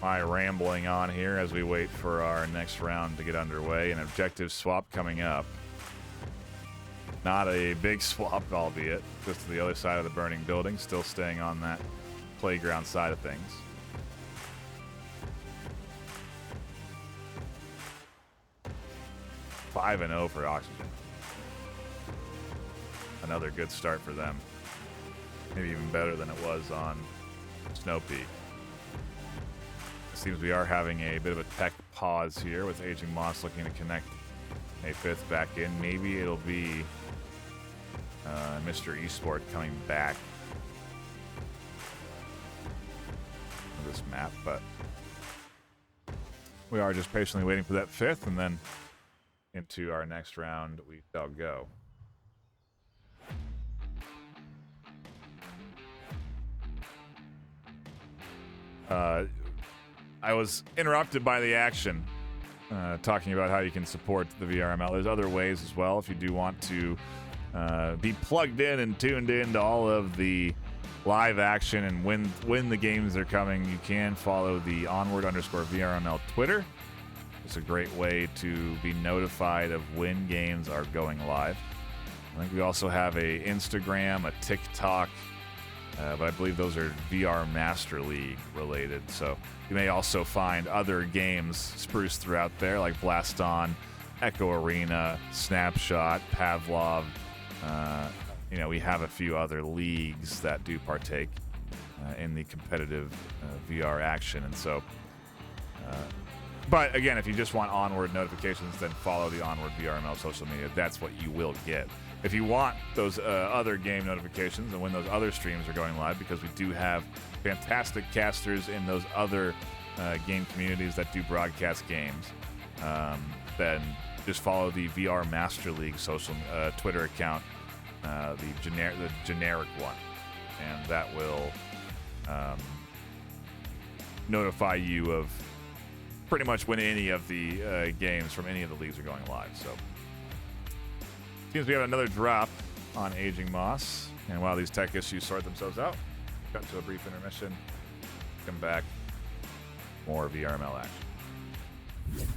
My rambling on here as we wait for our next round to get underway. An objective swap coming up. Not a big swap, albeit. Just to the other side of the burning building. Still staying on that playground side of things. Five and 0 for Oxygen. Another good start for them. Maybe even better than it was on Snow Peak. It seems we are having a bit of a tech pause here with Aging Moss looking to connect a fifth back in. Maybe it'll be Mr. Esport coming back to this map, but we are just patiently waiting for that fifth, and then into our next round we shall go. I was interrupted by the action talking about how you can support the VRML. There's other ways as well if you do want to be plugged in and tuned in to all of the live action and when the games are coming. You can follow the Onward_VRML Twitter. It's a great way to be notified of when games are going live. I think we also have a Instagram, a TikTok, but I believe those are VR Master League related. So you may also find other games spruced throughout there, like Blast On, Echo Arena, Snapshot, Pavlov. You know, we have a few other leagues that do partake in the competitive VR action, and so. But again, if you just want Onward notifications, then follow the Onward VRML social media. That's what you will get. If you want those other game notifications and when those other streams are going live, because we do have fantastic casters in those other game communities that do broadcast games, then just follow the VR Master League social Twitter account, the generic one, and that will notify you of pretty much when any of the games from any of the leagues are going live. So seems we have another drop on Aging Moss, and while these tech issues sort themselves out, cut to a brief intermission. Come back, more VRML action.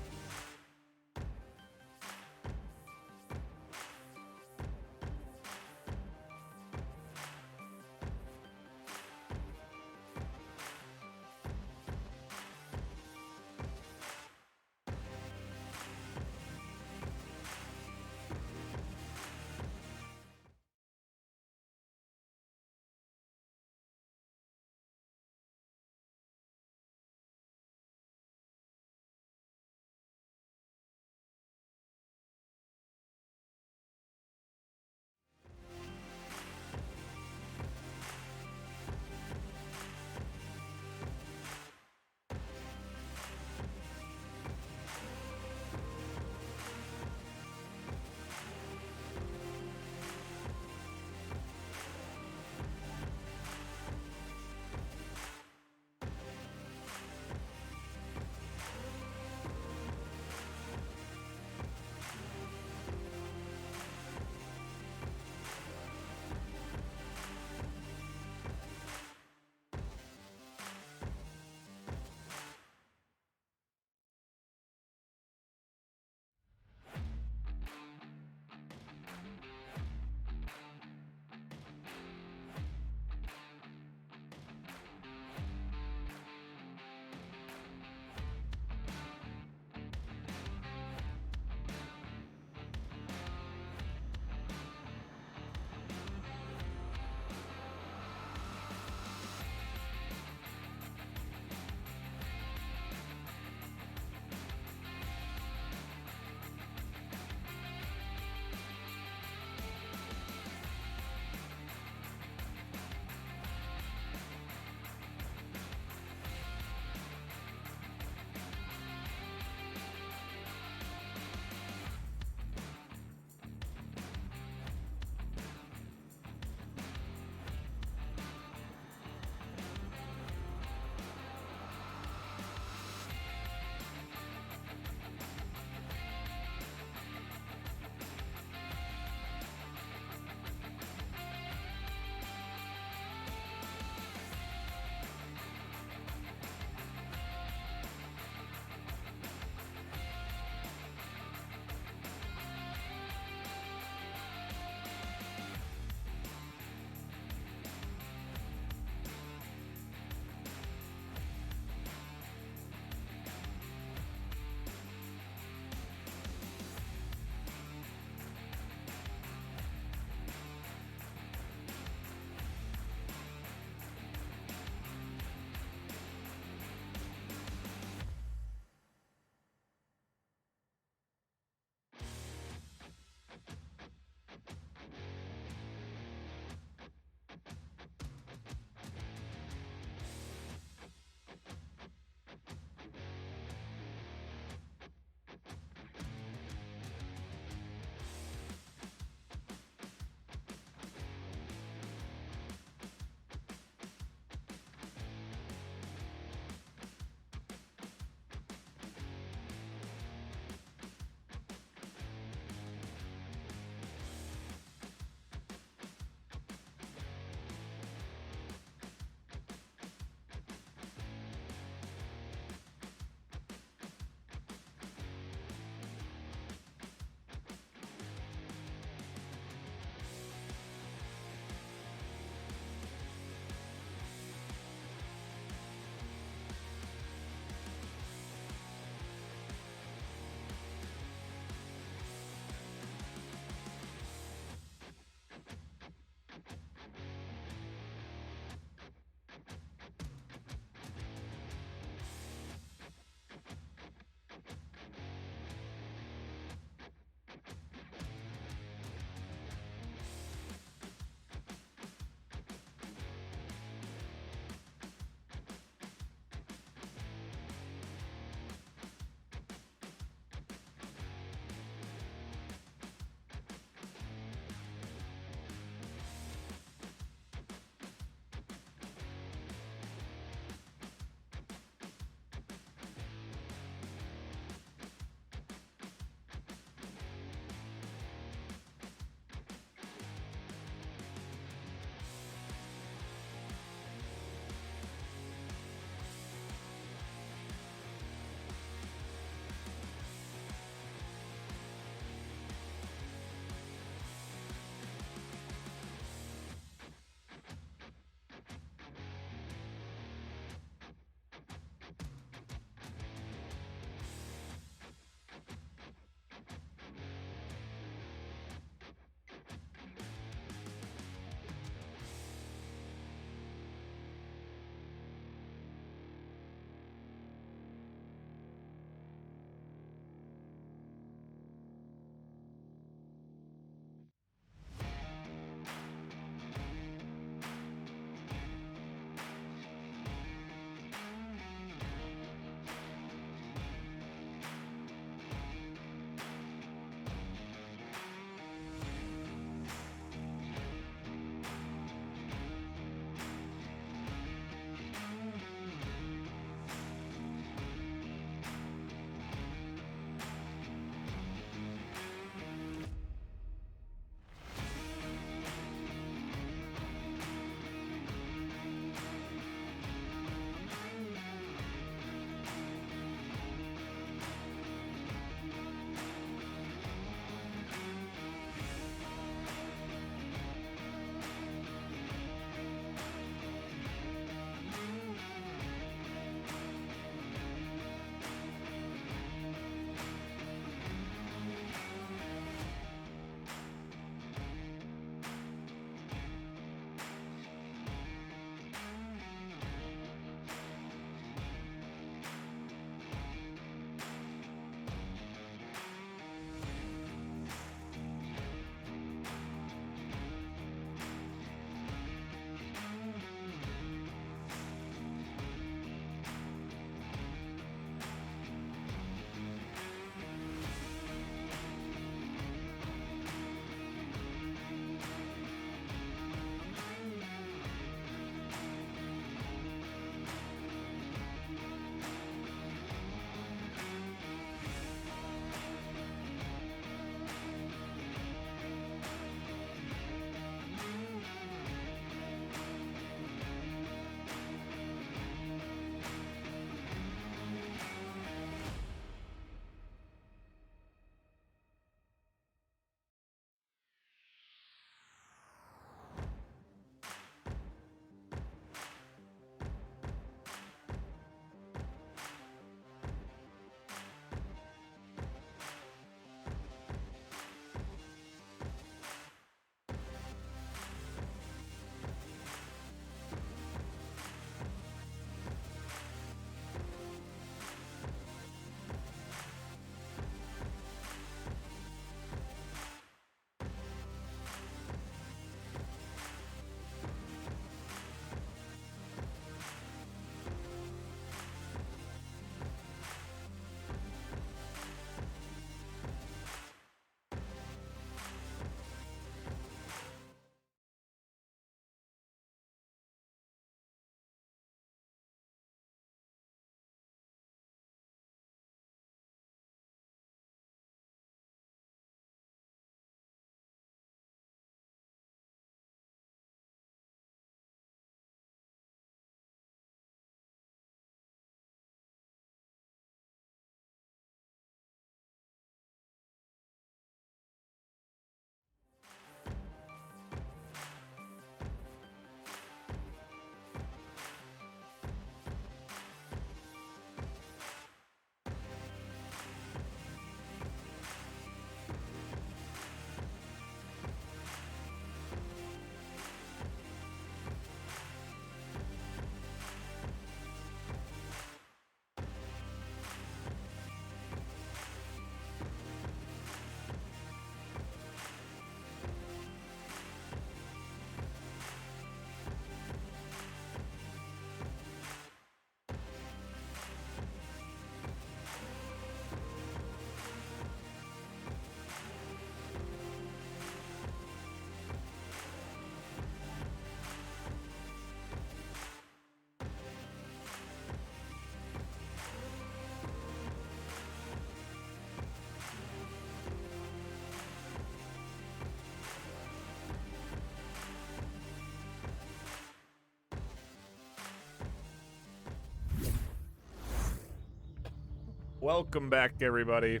Welcome back, everybody.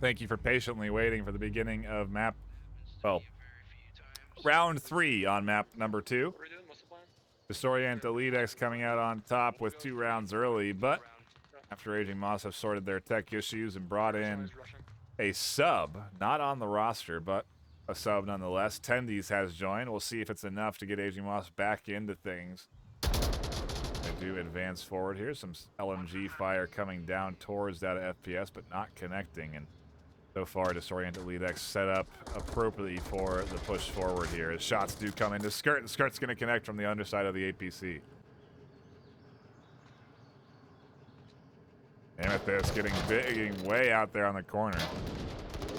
Thank you for patiently waiting for the beginning of map, well, round 3 on map number 2. What are we doing? What's the plan? Disorient Elitex coming out on top with 2 rounds early, but after Aging Moss have sorted their tech issues and brought in a sub, not on the roster, but a sub nonetheless. Tendies has joined. We'll see if it's enough to get Aging Moss back into things. They do advance forward here. Some LMG fire coming down towards that FPS, but not connecting. And so far, Disorient Elitex set up appropriately for the push forward here. As shots do come into Skirt, and Skirt's going to connect from the underside of the APC. Amethyst getting big, getting way out there on the corner.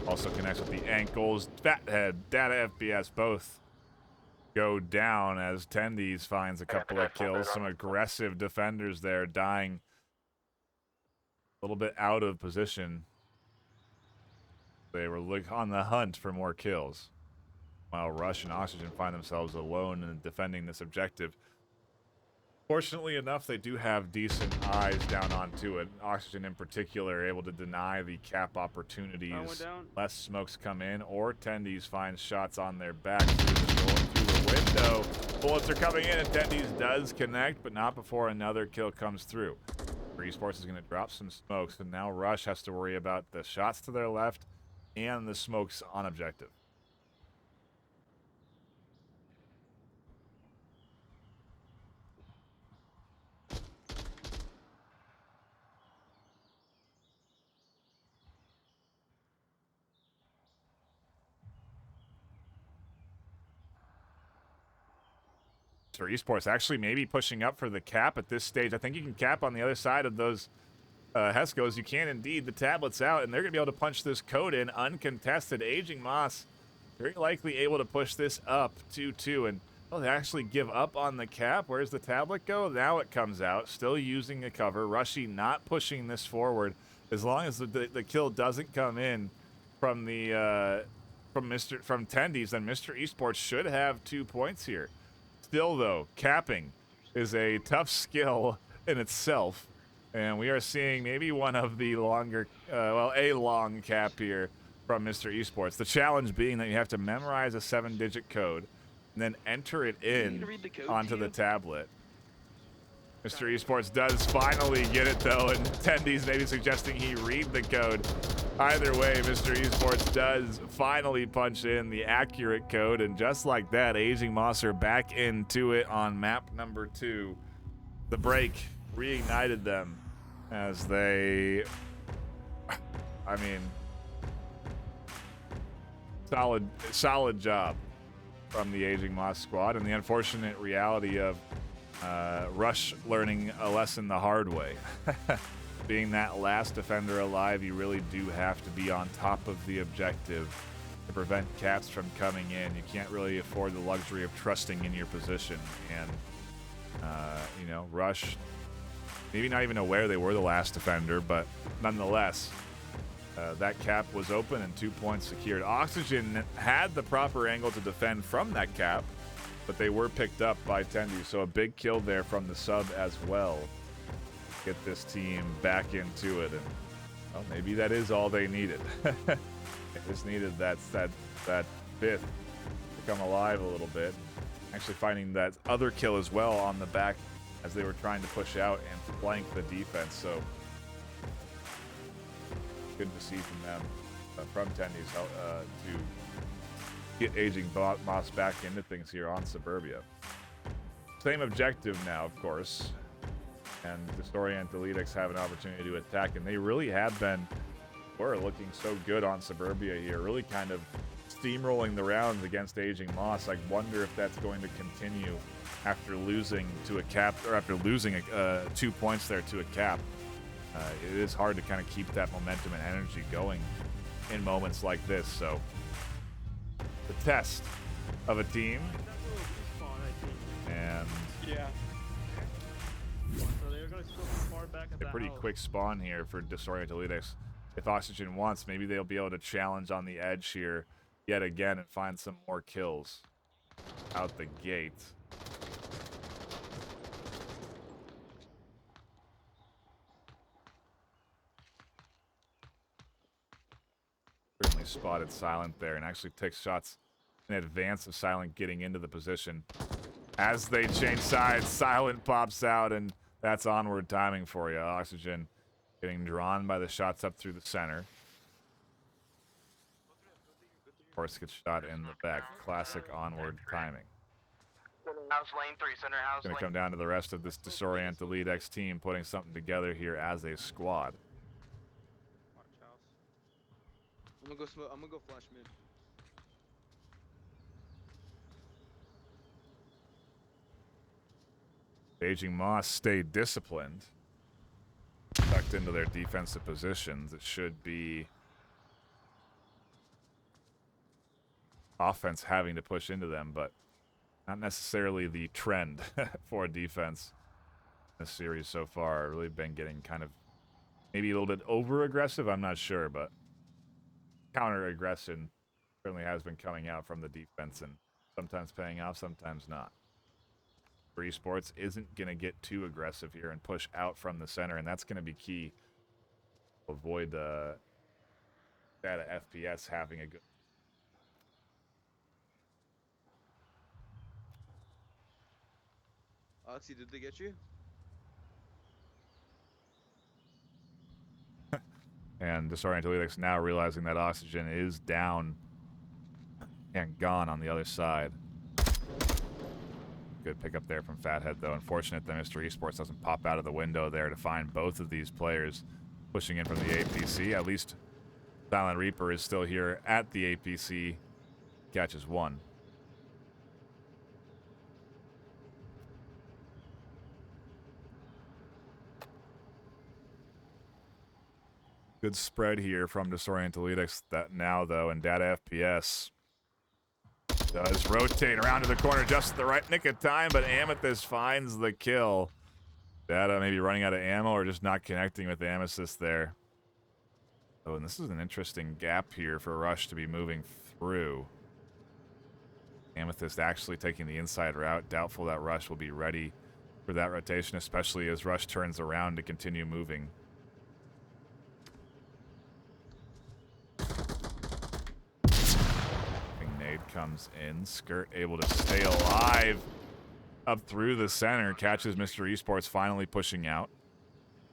Also connects with the ankles. Fathead, Data FPS, both go down as Tendies finds a couple of kills. Some aggressive defenders there dying a little bit out of position. They were on the hunt for more kills, while Rush and Oxygen find themselves alone in defending this objective. Fortunately enough, they do have decent eyes down onto it. Oxygen in particular able to deny the cap opportunities. Less smokes come in, or Tendies finds shots on their back through the door, through the window. Bullets are coming in, and Tendies does connect, but not before another kill comes through. Esports is going to drop some smokes, and now Rush has to worry about the shots to their left and the smokes on objective. For Esports actually maybe pushing up for the cap at this stage. I think you can cap on the other side of those Hescos. You can indeed. The tablet's out, and they're going to be able to punch this code in uncontested. Aging Moss very likely able to push this up 2-2, and they actually give up on the cap. Where's the tablet go? Now it comes out, still using the cover. Rushy not pushing this forward as long as the kill doesn't come in from the from Tendies. Then Mr. Esports should have 2 points here. Still, though, capping is a tough skill in itself, and we are seeing maybe one of the longer, a long cap here from Mr. Esports. The challenge being that you have to memorize a 7-digit code and then enter it in onto the tablet. Mr. Esports does finally get it, though, and Tendies maybe suggesting he read the code. Either way, Mr. Esports does finally punch in the accurate code, and just like that, Aging Moss are back into it on map number 2. The break reignited them as they, I mean, solid job from the Aging Moss squad, and the unfortunate reality of Rush learning a lesson the hard way. Being that last defender alive, you really do have to be on top of the objective to prevent caps from coming in. You can't really afford the luxury of trusting in your position. And, Rush, maybe not even aware they were the last defender, but nonetheless, that cap was open and 2 points secured. Oxygen had the proper angle to defend from that cap, but they were picked up by Tendies, so a big kill there from the sub as well. Get this team back into it, and maybe that is all they needed. They just needed that fifth to come alive a little bit. Actually finding that other kill as well on the back as they were trying to push out and flank the defense. So good to see from them, from Tendies, to get Aging Moss back into things here on Suburbia. Same objective now, of course. And Disorient Elitex have an opportunity to attack, and they really have been, were looking so good on Suburbia here, really kind of steamrolling the rounds against Aging Moss. I wonder if that's going to continue after losing to a cap, or after losing 2 points there to a cap. It is hard to kind of keep that momentum and energy going in moments like this. So the test of a team, and yeah. So they're going to go far back at a pretty quick spawn here for Disorient Elitex. If Oxygen wants, maybe they'll be able to challenge on the edge here yet again and find some more kills out the gate. He spotted Silent there and actually takes shots in advance of Silent getting into the position. As they change sides, Silent pops out, and that's Onward timing for you. Oxygen getting drawn by the shots up through the center. Of course, gets shot in the back. Classic Onward timing. House lane 3, center house. Going to come down to the rest of this Disorient Elitex team putting something together here as a squad. Watch house. I'm gonna go flash mid. Aging Moss stayed disciplined. Tucked into their defensive positions. It should be offense having to push into them, but not necessarily the trend for defense in this series so far. Really been getting kind of maybe a little bit over-aggressive, I'm not sure, but counter-aggression certainly has been coming out from the defense and sometimes paying off, sometimes not. Esports isn't going to get too aggressive here and push out from the center, and that's going to be key to avoid the data FPS having a good. Oxy, did they get you? And Disorient Elitex now realizing that Oxygen is down and gone on the other side. Good pickup there from Fathead, though. Unfortunate that Mr. Esports doesn't pop out of the window there to find both of these players pushing in from the APC. At least Silent Reaper is still here at the APC. Catches one. Good spread here from Disorient Elitex that now, though, and Data FPS does rotate around to the corner just at the right nick of time, but Amethyst finds the kill. Data maybe running out of ammo or just not connecting with Amethyst there. Oh, and this is an interesting gap here for Rush to be moving through. Amethyst actually taking the inside route. Doubtful that Rush will be ready for that rotation, especially as Rush turns around to continue moving. Nade comes in. Skirt able to stay alive up through the center. Catches Mr. Esports finally pushing out.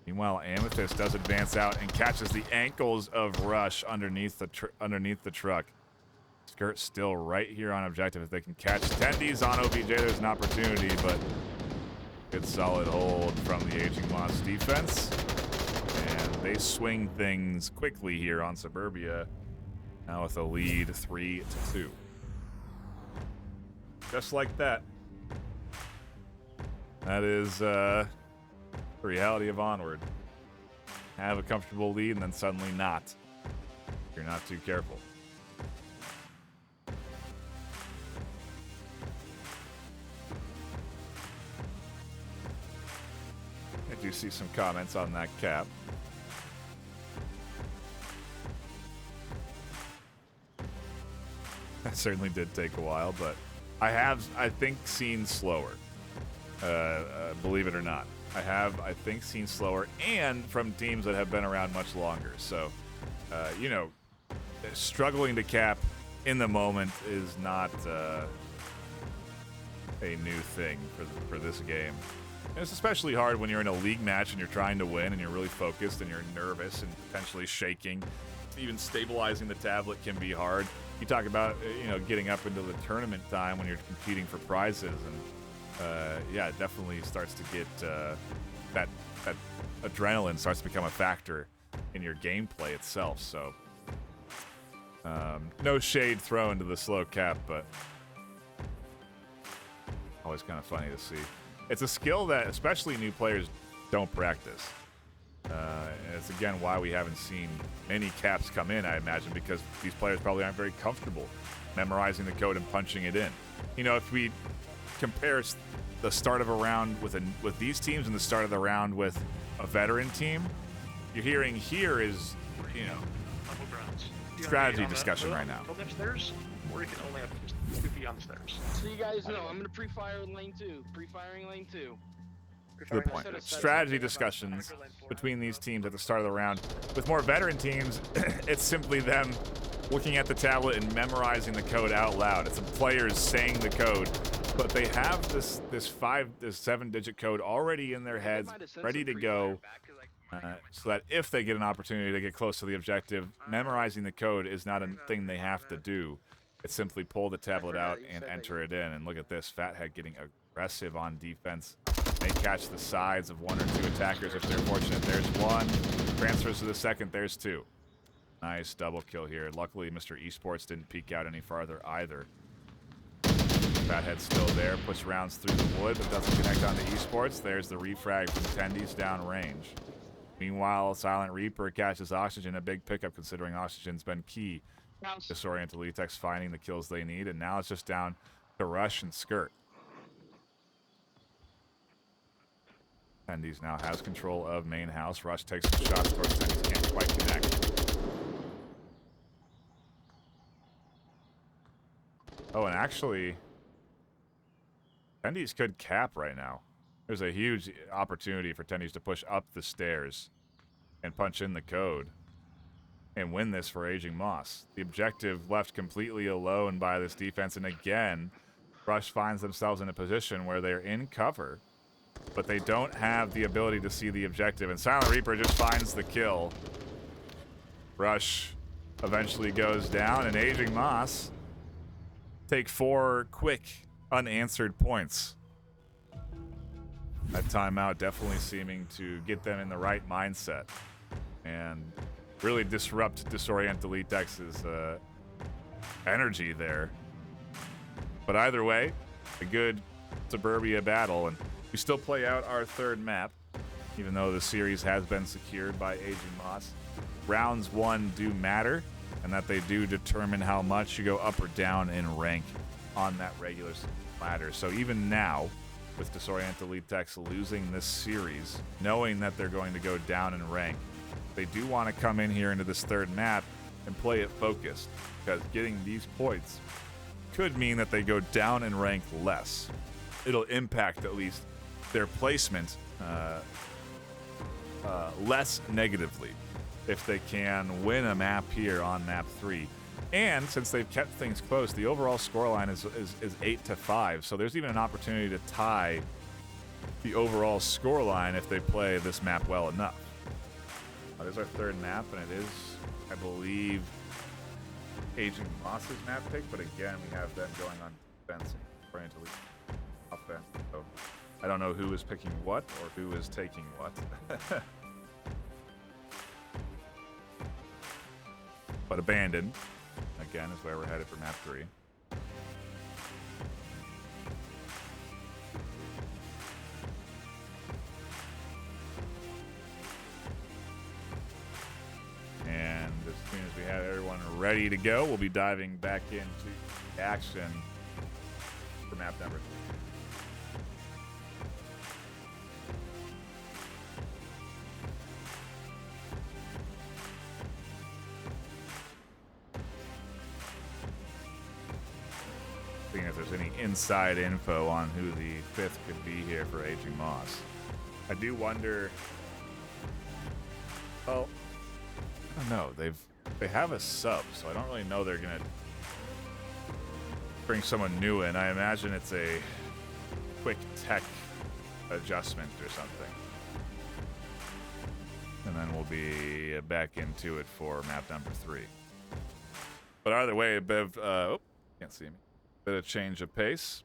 Meanwhile, Amethyst does advance out and catches the ankles of Rush underneath the truck. Skirt still right here on objective. If they can catch Tendies on OBJ, there's an opportunity, but good solid hold from the Aging Moss defense. And they swing things quickly here on Suburbia. Now with a lead 3-2. Just like that. That is the reality of Onward. Have a comfortable lead and then suddenly not. If you're not too careful. I do see some comments on that cap. That certainly did take a while, but I think, seen slower. Believe it or not. I think, seen slower, and from teams that have been around much longer. So, you know, struggling to cap in the moment is not a new thing for this game. And it's especially hard when you're in a league match and you're trying to win and you're really focused and you're nervous and potentially shaking. Even stabilizing the tablet can be hard. You talk about, you know, getting up into the tournament time when you're competing for prizes, and yeah, it definitely starts to get that adrenaline starts to become a factor in your gameplay itself. So no shade thrown to the slow cap, but always kind of funny to see. It's a skill that especially new players don't practice. And it's again why we haven't seen many caps come in, I imagine, because these players probably aren't very comfortable memorizing the code and punching it in. You know, if we compare the start of a round with these teams and the start of the round with a veteran team, you're hearing here is, you know, strategy discussion right now. Upstairs, or you can only have 2 feet on the stairs. So you guys know, I'm gonna pre-fire lane 2. Pre-firing lane 2. Good point. Strategy discussions between these teams at the start of the round. With more veteran teams, it's simply them looking at the tablet and memorizing the code out loud. It's the players saying the code, but they have this 7-digit code already in their heads, ready to go, so that if they get an opportunity to get close to the objective, memorizing the code is not a thing they have to do. It's simply pull the tablet out and enter it in. And look at this, Fathead getting aggressive on defense. May catch the sides of 1 or 2 attackers if they're fortunate. There's 1. Transfers to the second. There's 2. Nice double kill here. Luckily, Mr. Esports didn't peek out any farther either. Fathead's still there. Puts rounds through the wood, but doesn't connect on the Esports. There's the refrag from Tendies down range. Meanwhile, Silent Reaper catches Oxygen. A big pickup considering Oxygen's been key. Disorient Elitex finding the kills they need, and now it's just down to Rush and Skirt. Tendies now has control of main house. Rush takes some shots. Of course, Tendies can't quite connect. Oh, and actually, Tendies could cap right now. There's a huge opportunity for Tendies to push up the stairs and punch in the code and win this for Aging Moss. The objective left completely alone by this defense, and again, Rush finds themselves in a position where they're in cover, but they don't have the ability to see the objective, and Silent Reaper just finds the kill. Rush eventually goes down, and Aging Moss take 4 quick, unanswered points. That timeout definitely seeming to get them in the right mindset and really disrupt Disorient Elitex's energy there. But either way, a good Suburbia battle, and we still play out our 3rd map, even though the series has been secured by Aging Moss. Rounds 1 do matter, and that they do determine how much you go up or down in rank on that regular ladder. So even now, with Disorient Elitex losing this series, knowing that they're going to go down in rank, they do want to come in here into this 3rd map and play it focused, because getting these points could mean that they go down in rank less. It'll impact at least their placement less negatively if they can win a map here on map 3. And since they've kept things close, the overall scoreline is 8-5, so there's even an opportunity to tie the overall scoreline if they play this map well enough. There's our 3rd map, and it is, I believe, Aging Moss's map pick, but again, we have them going on defense and offense, so I don't know who is picking what or who is taking what. But Abandoned, again, is where we're headed for map 3. And as soon as we have everyone ready to go, we'll be diving back into action for map number 3. Seeing if there's any inside info on who the 5th could be here for Aging Moss. I do wonder. Well, I don't know. They have a sub, so I don't really know they're gonna bring someone new in. I imagine it's a quick tech adjustment or something, and then we'll be back into it for map number 3. But either way, Bev. Oh, can't see me. Bit of change of pace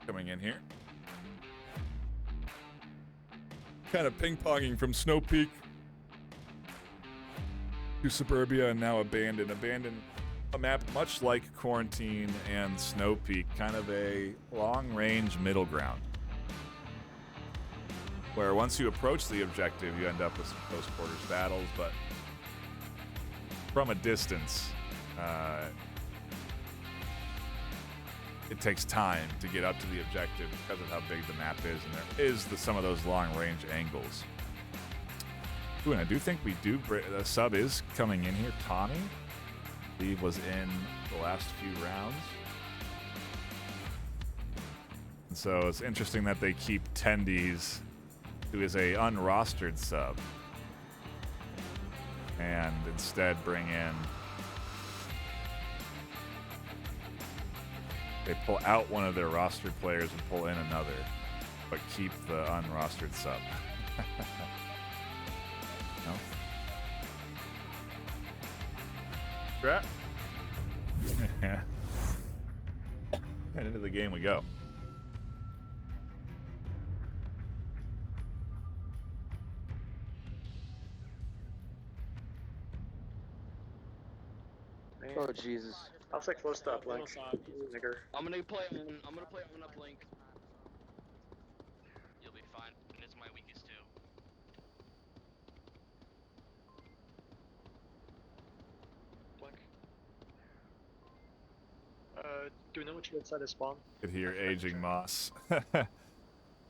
coming in here. Kind of ping-ponging from Snow Peak to Suburbia and now Abandoned. Abandoned, a map much like Quarantine and Snow Peak, kind of a long-range middle ground, where once you approach the objective, you end up with some close quarters battles, but from a distance, it takes time to get up to the objective because of how big the map is, and there is some of those long-range angles. Ooh, and I do think we do. The sub is coming in here. Tommy, I believe, was in the last few rounds. And so it's interesting that they keep Tendies, who is a unrostered sub, and instead bring in They pull out one of their rostered players and pull in another, but keep the unrostered sub. No? Strat? Yeah. And into the game we go. Oh Jesus. I'll take close to uplink. Nigger. I'm gonna play on uplink. You'll be fine. And it's my weakest too. Blink. Do we know which side is spawn? Could hear aging moss.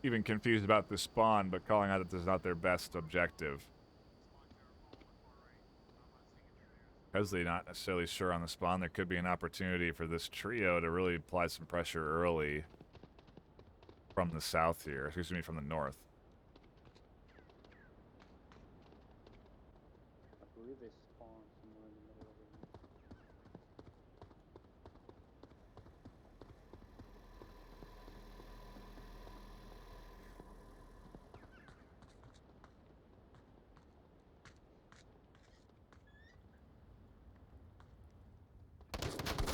Even confused about the spawn, but calling out that this is not their best objective. Because they're not necessarily sure on the spawn, there could be an opportunity for this trio to really apply some pressure early from the south here. Excuse me, from the north. I believe they spawn somewhere in the middle of it.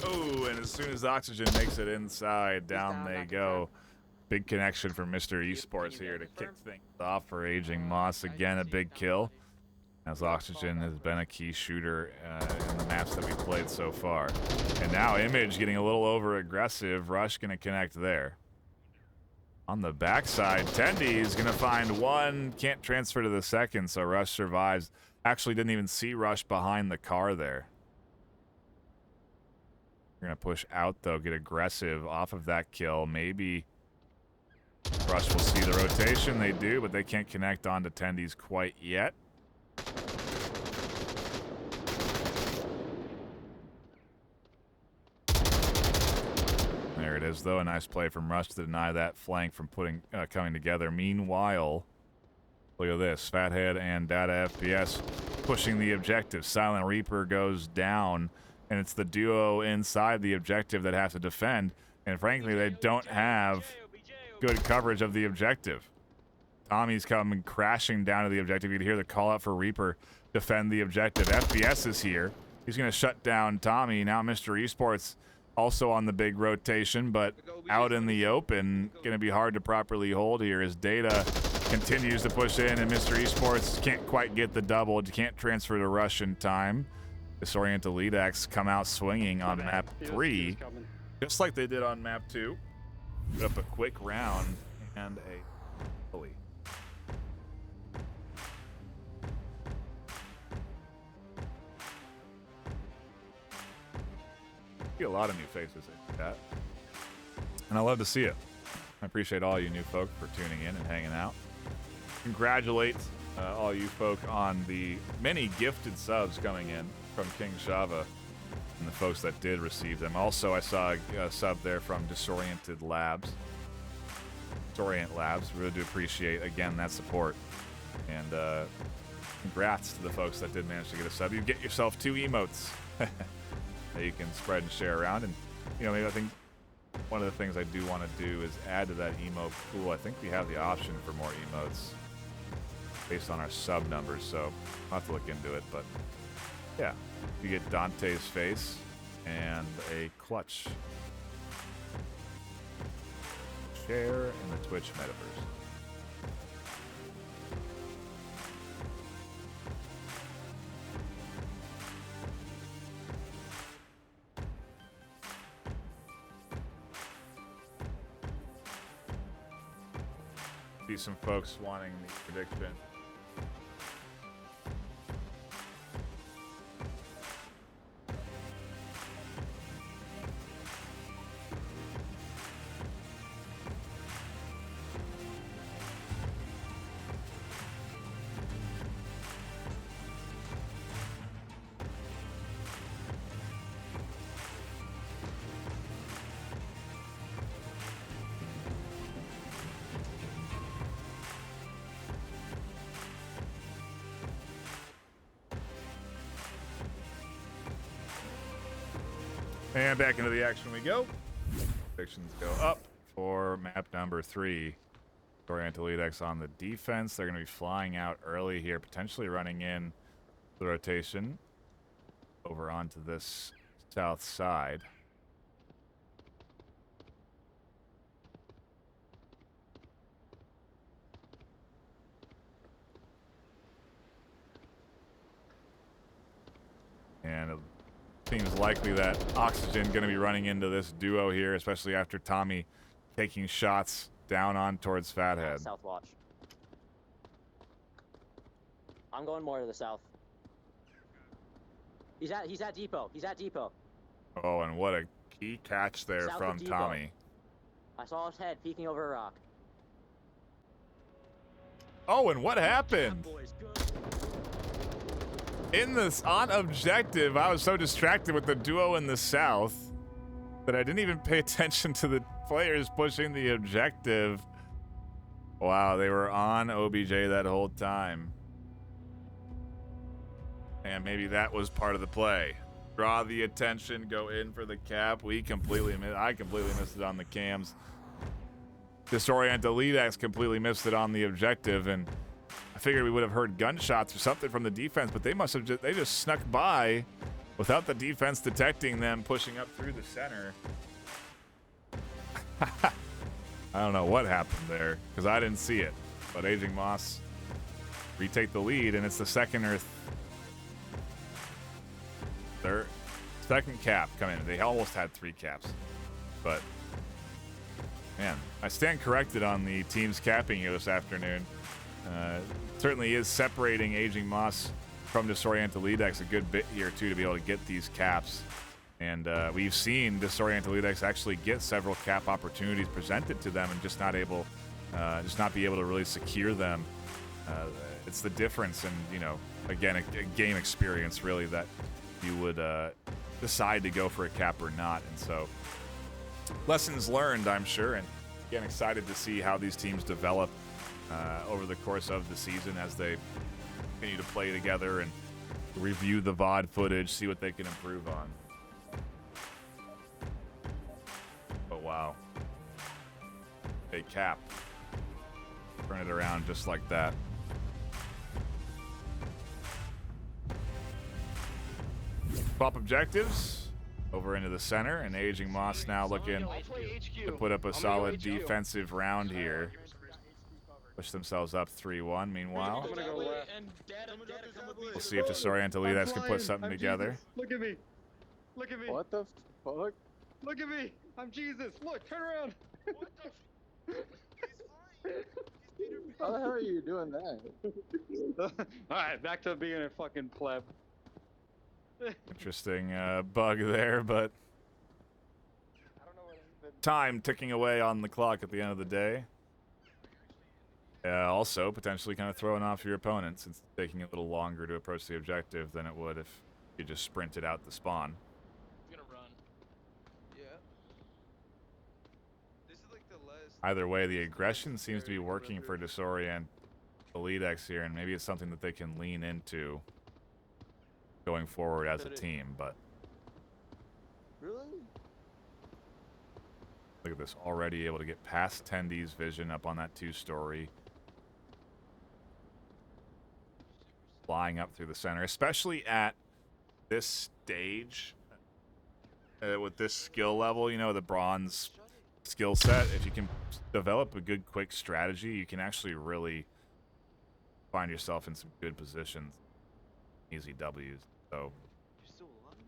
Oh, and as soon as oxygen makes it inside, down they go. Big connection from Mr. Esports here to kick things off for aging moss. Again, a big kill, as oxygen has been a key shooter in the maps that we played so far. And now Image getting a little over aggressive. Rush gonna connect there. On the backside, Tendy is gonna find one, can't transfer to the second, so Rush survives. Actually didn't even see Rush behind the car there. We're gonna push out though, get aggressive off of that kill. Maybe Rush will see the rotation. They do, but they can't connect onto Tendies quite yet. There it is though, a nice play from Rush to deny that flank from coming together. Meanwhile, look at this, Fathead and Data FPS pushing the objective. Silent Reaper goes down, and it's the duo inside the objective that has to defend. And frankly, they don't have good coverage of the objective. Tommy's coming crashing down to the objective. You can hear the call out for Reaper, defend the objective. FPS is here. He's going to shut down Tommy. Now Mr. Esports also on the big rotation, but out in the open. Going to be hard to properly hold here as Data continues to push in, and Mr. Esports can't quite get the double. Can't transfer to Rush in time. Disorient Elitex come out swinging on map 3, just like they did on map 2. Put up a quick round and a bully. See a lot of new faces in chat, and I love to see it. I appreciate all you new folk for tuning in and hanging out. Congratulate all you folk on the many gifted subs coming in from King Shava and the folks that did receive them. Also, I saw a sub there from Disorient Labs. Really do appreciate, again, that support. And congrats to the folks that did manage to get a sub. You get yourself 2 emotes that you can spread and share around. And, you know, maybe I think one of the things I do want to do is add to that emote pool. I think we have the option for more emotes based on our sub numbers, so I'll have to look into it. But yeah, you get Dante's face and a clutch. Share in the Twitch metaverse. See some folks wanting the prediction. And back into the action we go. predictions go up for map number 3. Disorient Elitex on the defense. They're going to be flying out early here, potentially running in the rotation over onto this south side. And it seems likely that Oxygen going to be running into this duo here, especially after Tommy taking shots down on towards Fathead. South watch. I'm going more to the south. He's at depot. He's at depot. Oh, and what a key catch there South from of depot. Tommy. I saw his head peeking over a rock. Oh, and what happened? Boys, good. In this on objective, I was so distracted with the duo in the south that I didn't even pay attention to the players pushing the objective. Wow, they were on OBJ that whole time. And maybe that was part of the play. Draw the attention, go in for the cap. I completely missed it on the cams. Disorient Elitex completely missed it on the objective, and I figured we would have heard gunshots or something from the defense, but they must have they just snuck by without the defense detecting them pushing up through the center. I don't know what happened there because I didn't see it, but Aging Moss retake the lead, and it's the second or third, second cap coming in. They almost had 3 caps, but man, I stand corrected on the teams capping here this afternoon. Certainly is separating Aging Moss from Disorient Elitex a good bit here too to be able to get these caps. And we've seen Disorient Elitex actually get several cap opportunities presented to them and just not be able to really secure them. It's the difference, and again, a game experience really that you would decide to go for a cap or not. And so, lessons learned, I'm sure, and again, excited to see how these teams develop over the course of the season as they continue to play together and review the VOD footage, see what they can improve on. But wow. A cap. Turn it around just like that. Swap objectives over into the center, and Aging Moss now looking to put up a solid defensive round here. Push themselves up 3-1. Meanwhile, we'll see if Disorient Elitex can put something together. Look at me. Look at me. What the fuck? Look at me. I'm Jesus. Look, turn around. What the f- He's fine. He's Peter Pan. How the hell are you doing that? Alright, back to being a fucking pleb. Interesting bug there, but I don't know what even. time ticking away on the clock at the end of the day. Also, potentially kind of throwing off your opponent since it's taking a little longer to approach the objective than it would if you just sprinted out the spawn. He's gonna run. Yeah. This is like the last. Either way, the aggression seems to be working for Disorient Elitex here, and maybe it's something that they can lean into going forward as a team, but Really? look at this, already able to get past Tendy's vision up on that 2-story. Flying up through the center, especially at this stage with this skill level, the bronze skill set. If you can develop a good quick strategy, you can actually really find yourself in some good positions, easy W's. So You're still alive?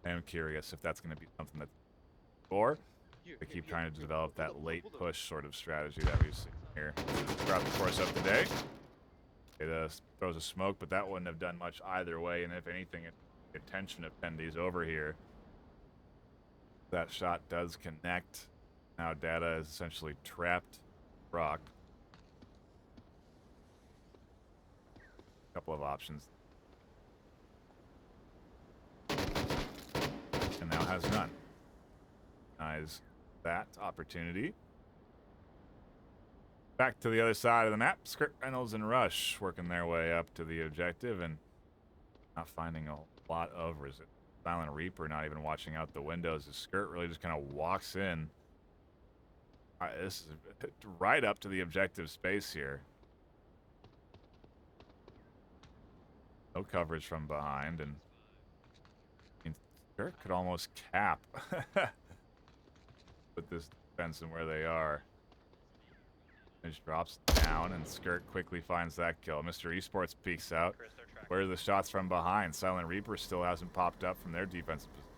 I am curious if that's going to be something that, or they keep trying to develop that late push sort of strategy that we've seen here throughout the course of the day. It throws a smoke, but that wouldn't have done much either way, and if anything, the attention of Tendy's over here. That shot does connect. Now Data is essentially trapped. Rock. Couple of options. And now has none. Denies that opportunity. Back to the other side of the map. Skirt, Reynolds, and Rush working their way up to the objective and not finding a lot of resistance. Silent Reaper not even watching out the windows. The Skirt really just kind of walks in This is right up to the objective space here. No coverage from behind, and I mean, Skirk could almost cap with this defense and where they are. Just drops down, and Skirk quickly finds that kill. Mr. Esports peeks out. Where are the shots from behind? Silent Reaper still hasn't popped up from their defensive position.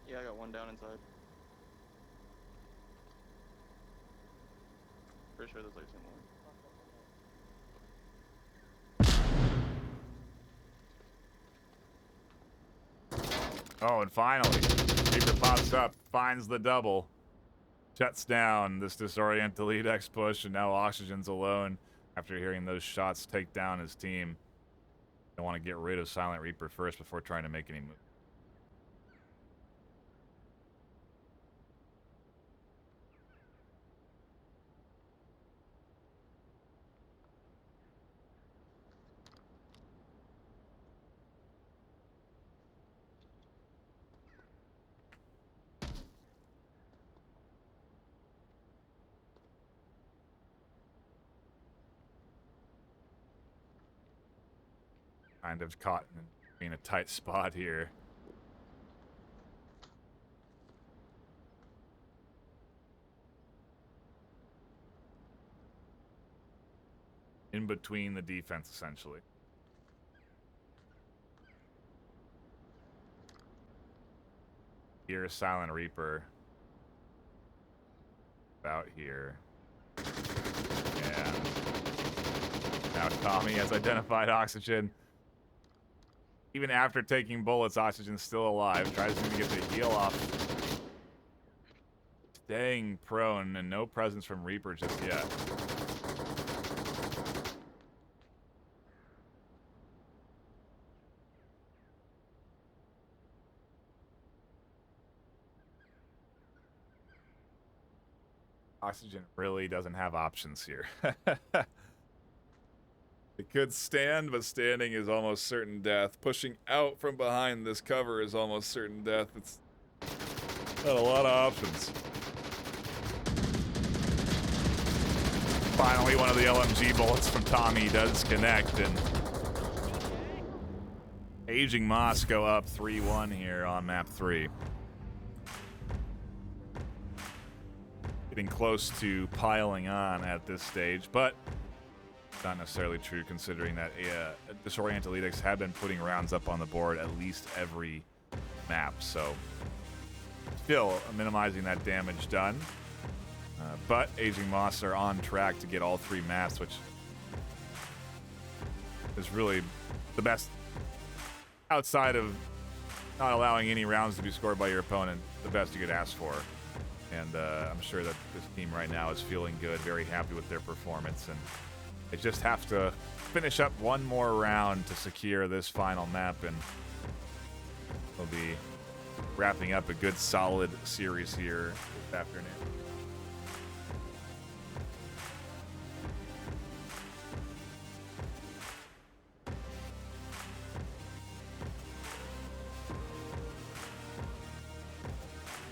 Yeah, I got one down inside. Pretty sure there's like two more. Oh, and finally, Reaper pops up, finds the double, shuts down this Disorient Elitex push, and now Oxygen's alone after hearing those shots take down his team. They want to get rid of Silent Reaper first before trying to make any moves. Kind of caught in a tight spot here. In between the defense, essentially. Here's Silent Reaper. About here. And now Tommy has identified Oxygen. Even after taking bullets, Oxygen's still alive. Tries to get the heal off. Staying prone, and no presence from Reaper just yet. Oxygen really doesn't have options here. It could stand, but standing is almost certain death. Pushing out from behind this cover is almost certain death. It's not a lot of options. Finally, one of the LMG bullets from Tommy does connect, and Aging Moss go up 3-1 here on map 3. Getting close to piling on at this stage, but not necessarily true considering that Disorient Elitex have been putting rounds up on the board at least every map, so still minimizing that damage done. But Aging Moss are on track to get all 3 maps, which is really the best outside of not allowing any rounds to be scored by your opponent, the best you could ask for. And I'm sure that this team right now is feeling good, very happy with their performance, and they just have to finish up one more round to secure this final map, and we'll be wrapping up a good solid series here this afternoon.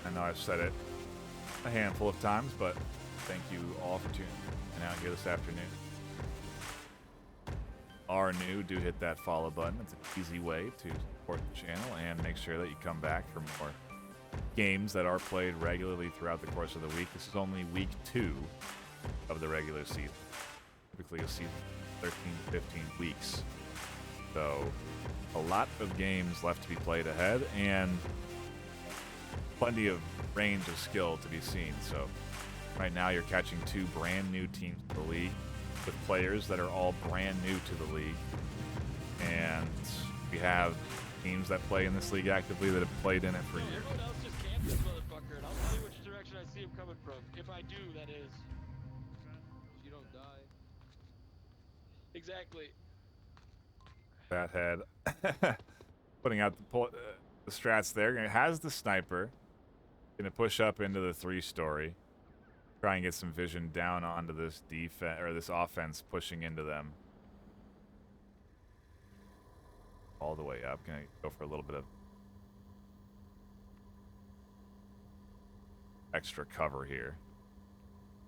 I know I've said it a handful of times, but thank you all for tuning in out here this afternoon. Are new, do hit that follow button. It's an easy way to support the channel and make sure that you come back for more games that are played regularly throughout the course of the week. This is only week 2 of the regular season. Typically a season 13 to 15 weeks. So a lot of games left to be played ahead and plenty of range of skill to be seen. So right now you're catching 2 brand new teams in the league with players that are all brand new to the league. And we have teams that play in this league actively that have played in it for years. Everyone else just camp this motherfucker, and I'll tell you which direction I see him coming from. If I do, that is. You don't die. Exactly. Fathead putting out the strats there. Has the sniper. Gonna push up into the 3-story. Try and get some vision down onto this defense or this offense pushing into them. All the way up. Gonna go for a little bit of extra cover here.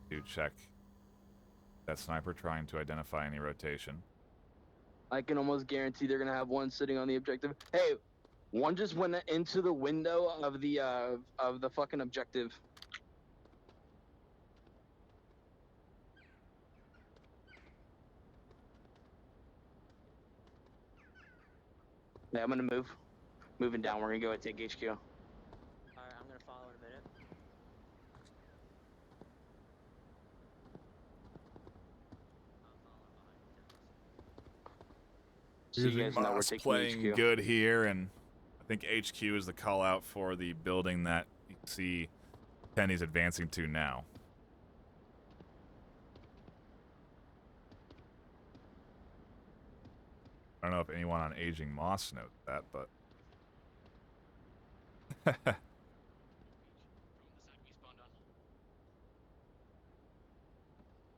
to check that sniper, trying to identify any rotation. I can almost guarantee they're gonna have one sitting on the objective. Hey, one just went into the window of the fucking objective. Yeah, I'm gonna move. Moving down, we're gonna go and take HQ. Alright, I'm gonna follow in a minute. So you guys know we're Moss taking playing HQ. good here, and I think HQ is the call out for the building that you see Penny's advancing to now. I don't know if anyone on Aging Moss knows that, but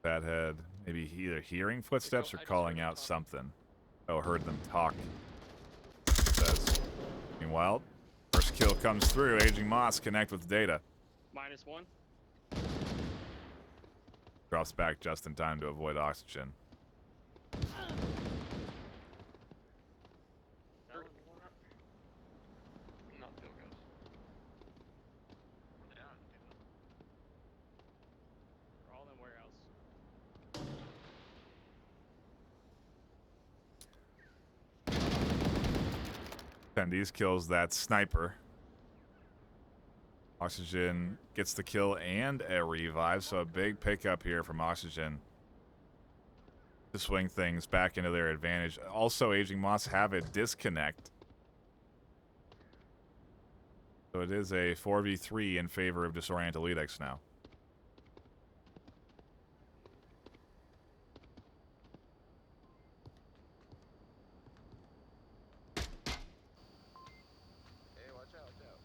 Fathead maybe either hearing footsteps or calling out something. Oh, heard them talk. Says. Meanwhile, first kill comes through. Aging Moss connect with data. -1. Drops back just in time to avoid oxygen. Not feel good. We're all in warehouse. Pendies kills that sniper. Oxygen gets the kill and a revive, so a big pickup here from Oxygen to swing things back into their advantage. Also, Aging Moss have a disconnect. So it is a 4v3 in favor of Disorient Elitex now. Hey, watch out, watch out.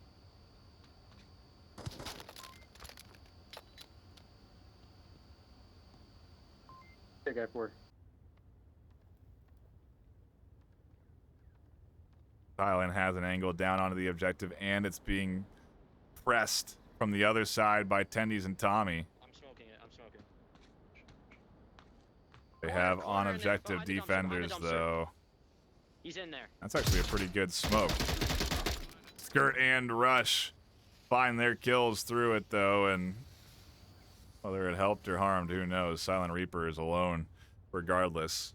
Take F4. Thailand has an angle down onto the objective, and it's being pressed from the other side by Tendies and Tommy. I'm smoking it. I'm smoking. They Corner, have corner, on and then objective behind the dumpster, defenders, behind the dumpster. though. He's in there. That's actually a pretty good smoke. Skirt and Rush find their kills through it, though, and whether it helped or harmed, who knows? Silent Reaper is alone regardless.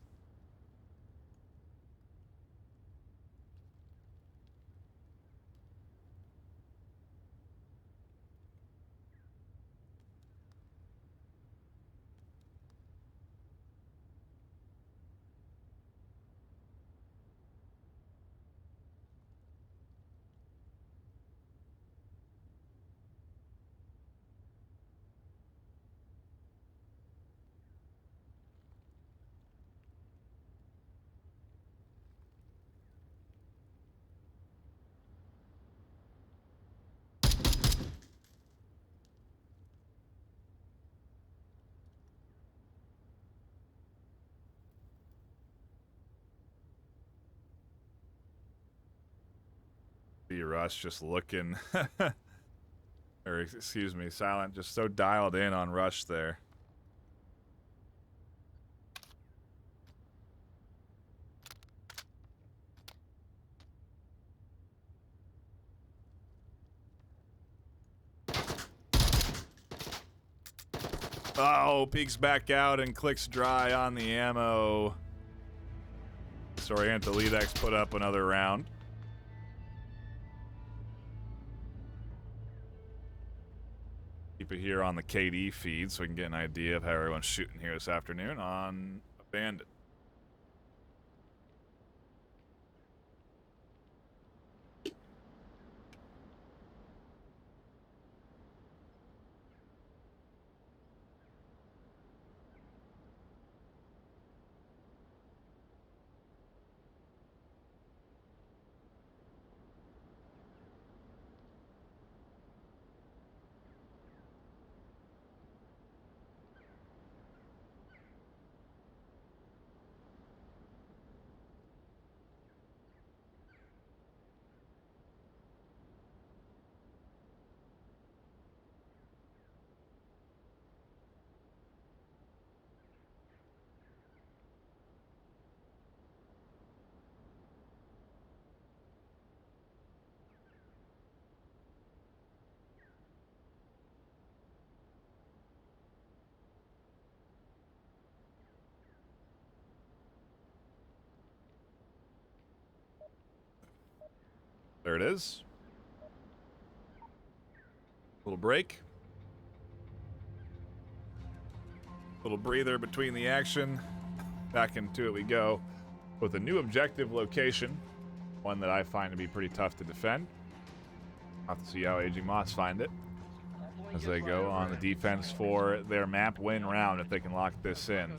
See Rush just looking, or excuse me, Silent just so dialed in on Rush there. Oh, peeks back out and clicks dry on the ammo. Disorient Elitex put up another round. Keep it here on the KD feed so we can get an idea of how everyone's shooting here this afternoon on Abandoned. There it is. Little break. Little breather between the action. Back into it we go with a new objective location. One that I find to be pretty tough to defend. I'll have to see how Aging Moss find it as they go on the defense for their map win round if they can lock this in.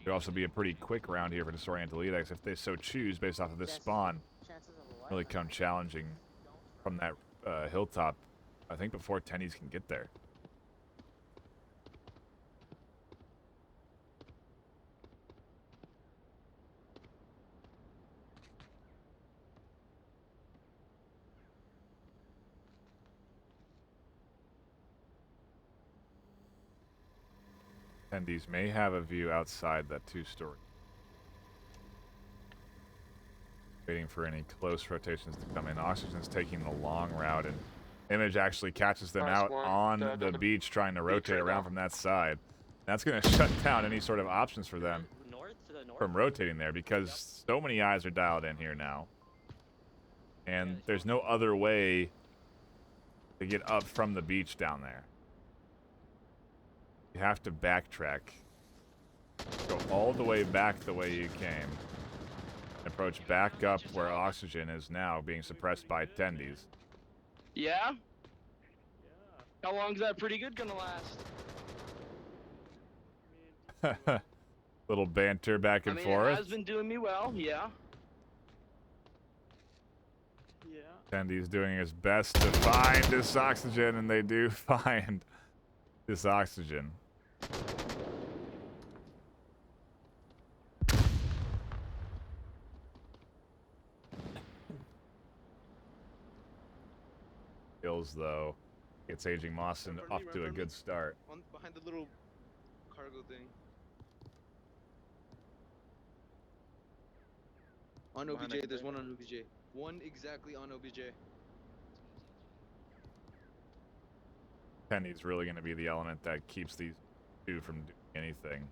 Could also be a pretty quick round here for Disorient Elitex if they so choose based off of this spawn. Really come challenging from that hilltop, I think, before Tennies can get there. Tendies may have a view outside that two-story. Waiting for any close rotations to come in. Oxygen's taking the long route, and Image actually catches them out on the beach trying to rotate around from that side. That's going to shut down any sort of options for them from rotating there because so many eyes are dialed in here now. And there's no other way to get up from the beach down there. You have to backtrack. Go all the way back the way you came. Approach back up where Oxygen is now being suppressed by Tendies. Yeah? How long is that pretty good gonna last? Little banter back and forth. It has been doing me well, yeah. Yeah. Tendies doing his best to find this Oxygen, and they do find this Oxygen. Kills though. Gets Aging Moss and off to a good start. Behind the little cargo thing. On OBJ, there's one on OBJ. One exactly on OBJ. Penny's really going to be the element that keeps these two from doing anything.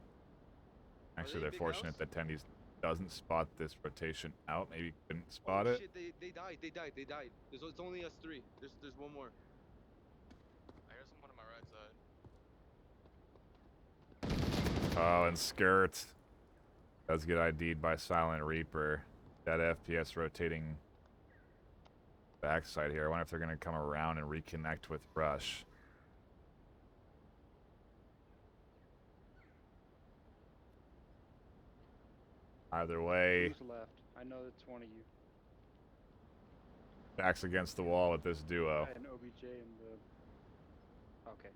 Actually, they're fortunate that Tendies doesn't spot this rotation out. Maybe couldn't spot it. Shit, they died. It's only us three. There's one more. I hear someone on my right side. Oh, and Skirt does get ID'd by Silent Reaper. That FPS rotating backside here. I wonder if they're going to come around and reconnect with Rush. Either way, who's left? I know it's one of you. backs against the wall with this duo. And OBJ and the. Okay.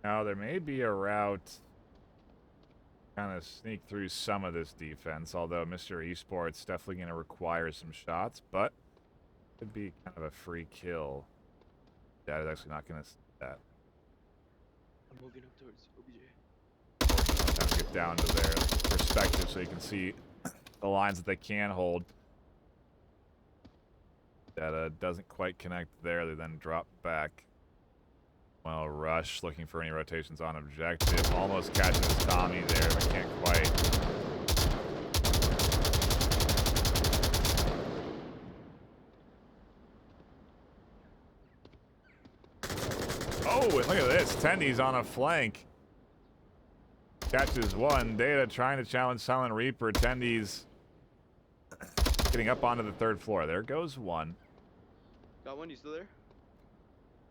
Now there may be a route kind of sneak through some of this defense, although Mr. Esports definitely going to require some shots, but could be kind of a free kill. That is actually not going to see that. I'm moving up towards OBJ. Have to get down to their perspective so you can see the lines that they can hold. That doesn't quite connect there. They then drop back. Well, Rush looking for any rotations on objective. Almost catches Tommy there, but can't quite. Oh, and look at this. Tendies on a flank. Catches one. Data trying to challenge Silent Reaper. Tendies getting up onto the third floor. There goes one. Got one, you still there?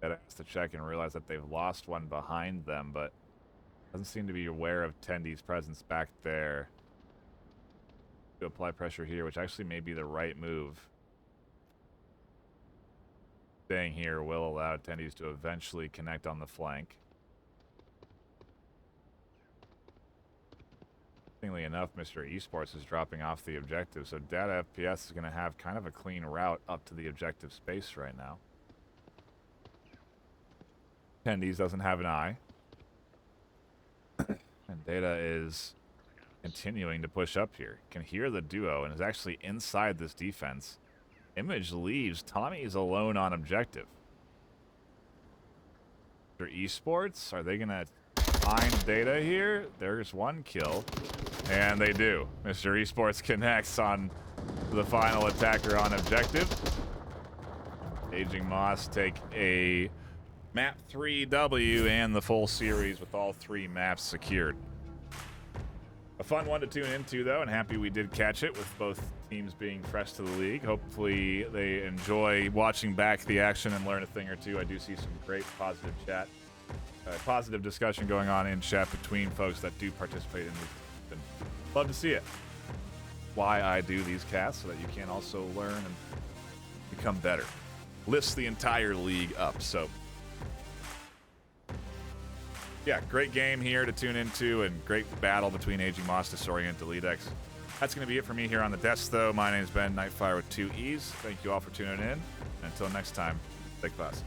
That has to check and realize that they've lost one behind them, but doesn't seem to be aware of Tendi's presence back there. To apply pressure here, which actually may be the right move. Staying here will allow Tendi's to eventually connect on the flank. Interestingly enough, Mr. Esports is dropping off the objective, so Data FPS is going to have kind of a clean route up to the objective space right now. Tendies doesn't have an eye. And Data is continuing to push up here. Can hear the duo and is actually inside this defense. Image leaves. Tommy is alone on objective. Mr. Esports, are they gonna find data here? There's one kill, and they do. Mr. Esports connects on the final attacker on objective. Aging Moss take a map 3W and the full series with all 3 maps secured. A fun one to tune into, though, and happy we did catch it with both teams being fresh to the league. Hopefully they enjoy watching back the action and learn a thing or two. I do see some great positive chat, positive discussion going on in chat between folks that do participate in these. And love to see it. Why I do these casts, so that you can also learn and become better. Lifts the entire league up, so... yeah, great game here to tune into and great battle between Aging Moss, Disorient, Elitex. That's going to be it for me here on the desk, though. My name's Ben, NightFiree with 2 E's. Thank you all for tuning in. And until next time, take class.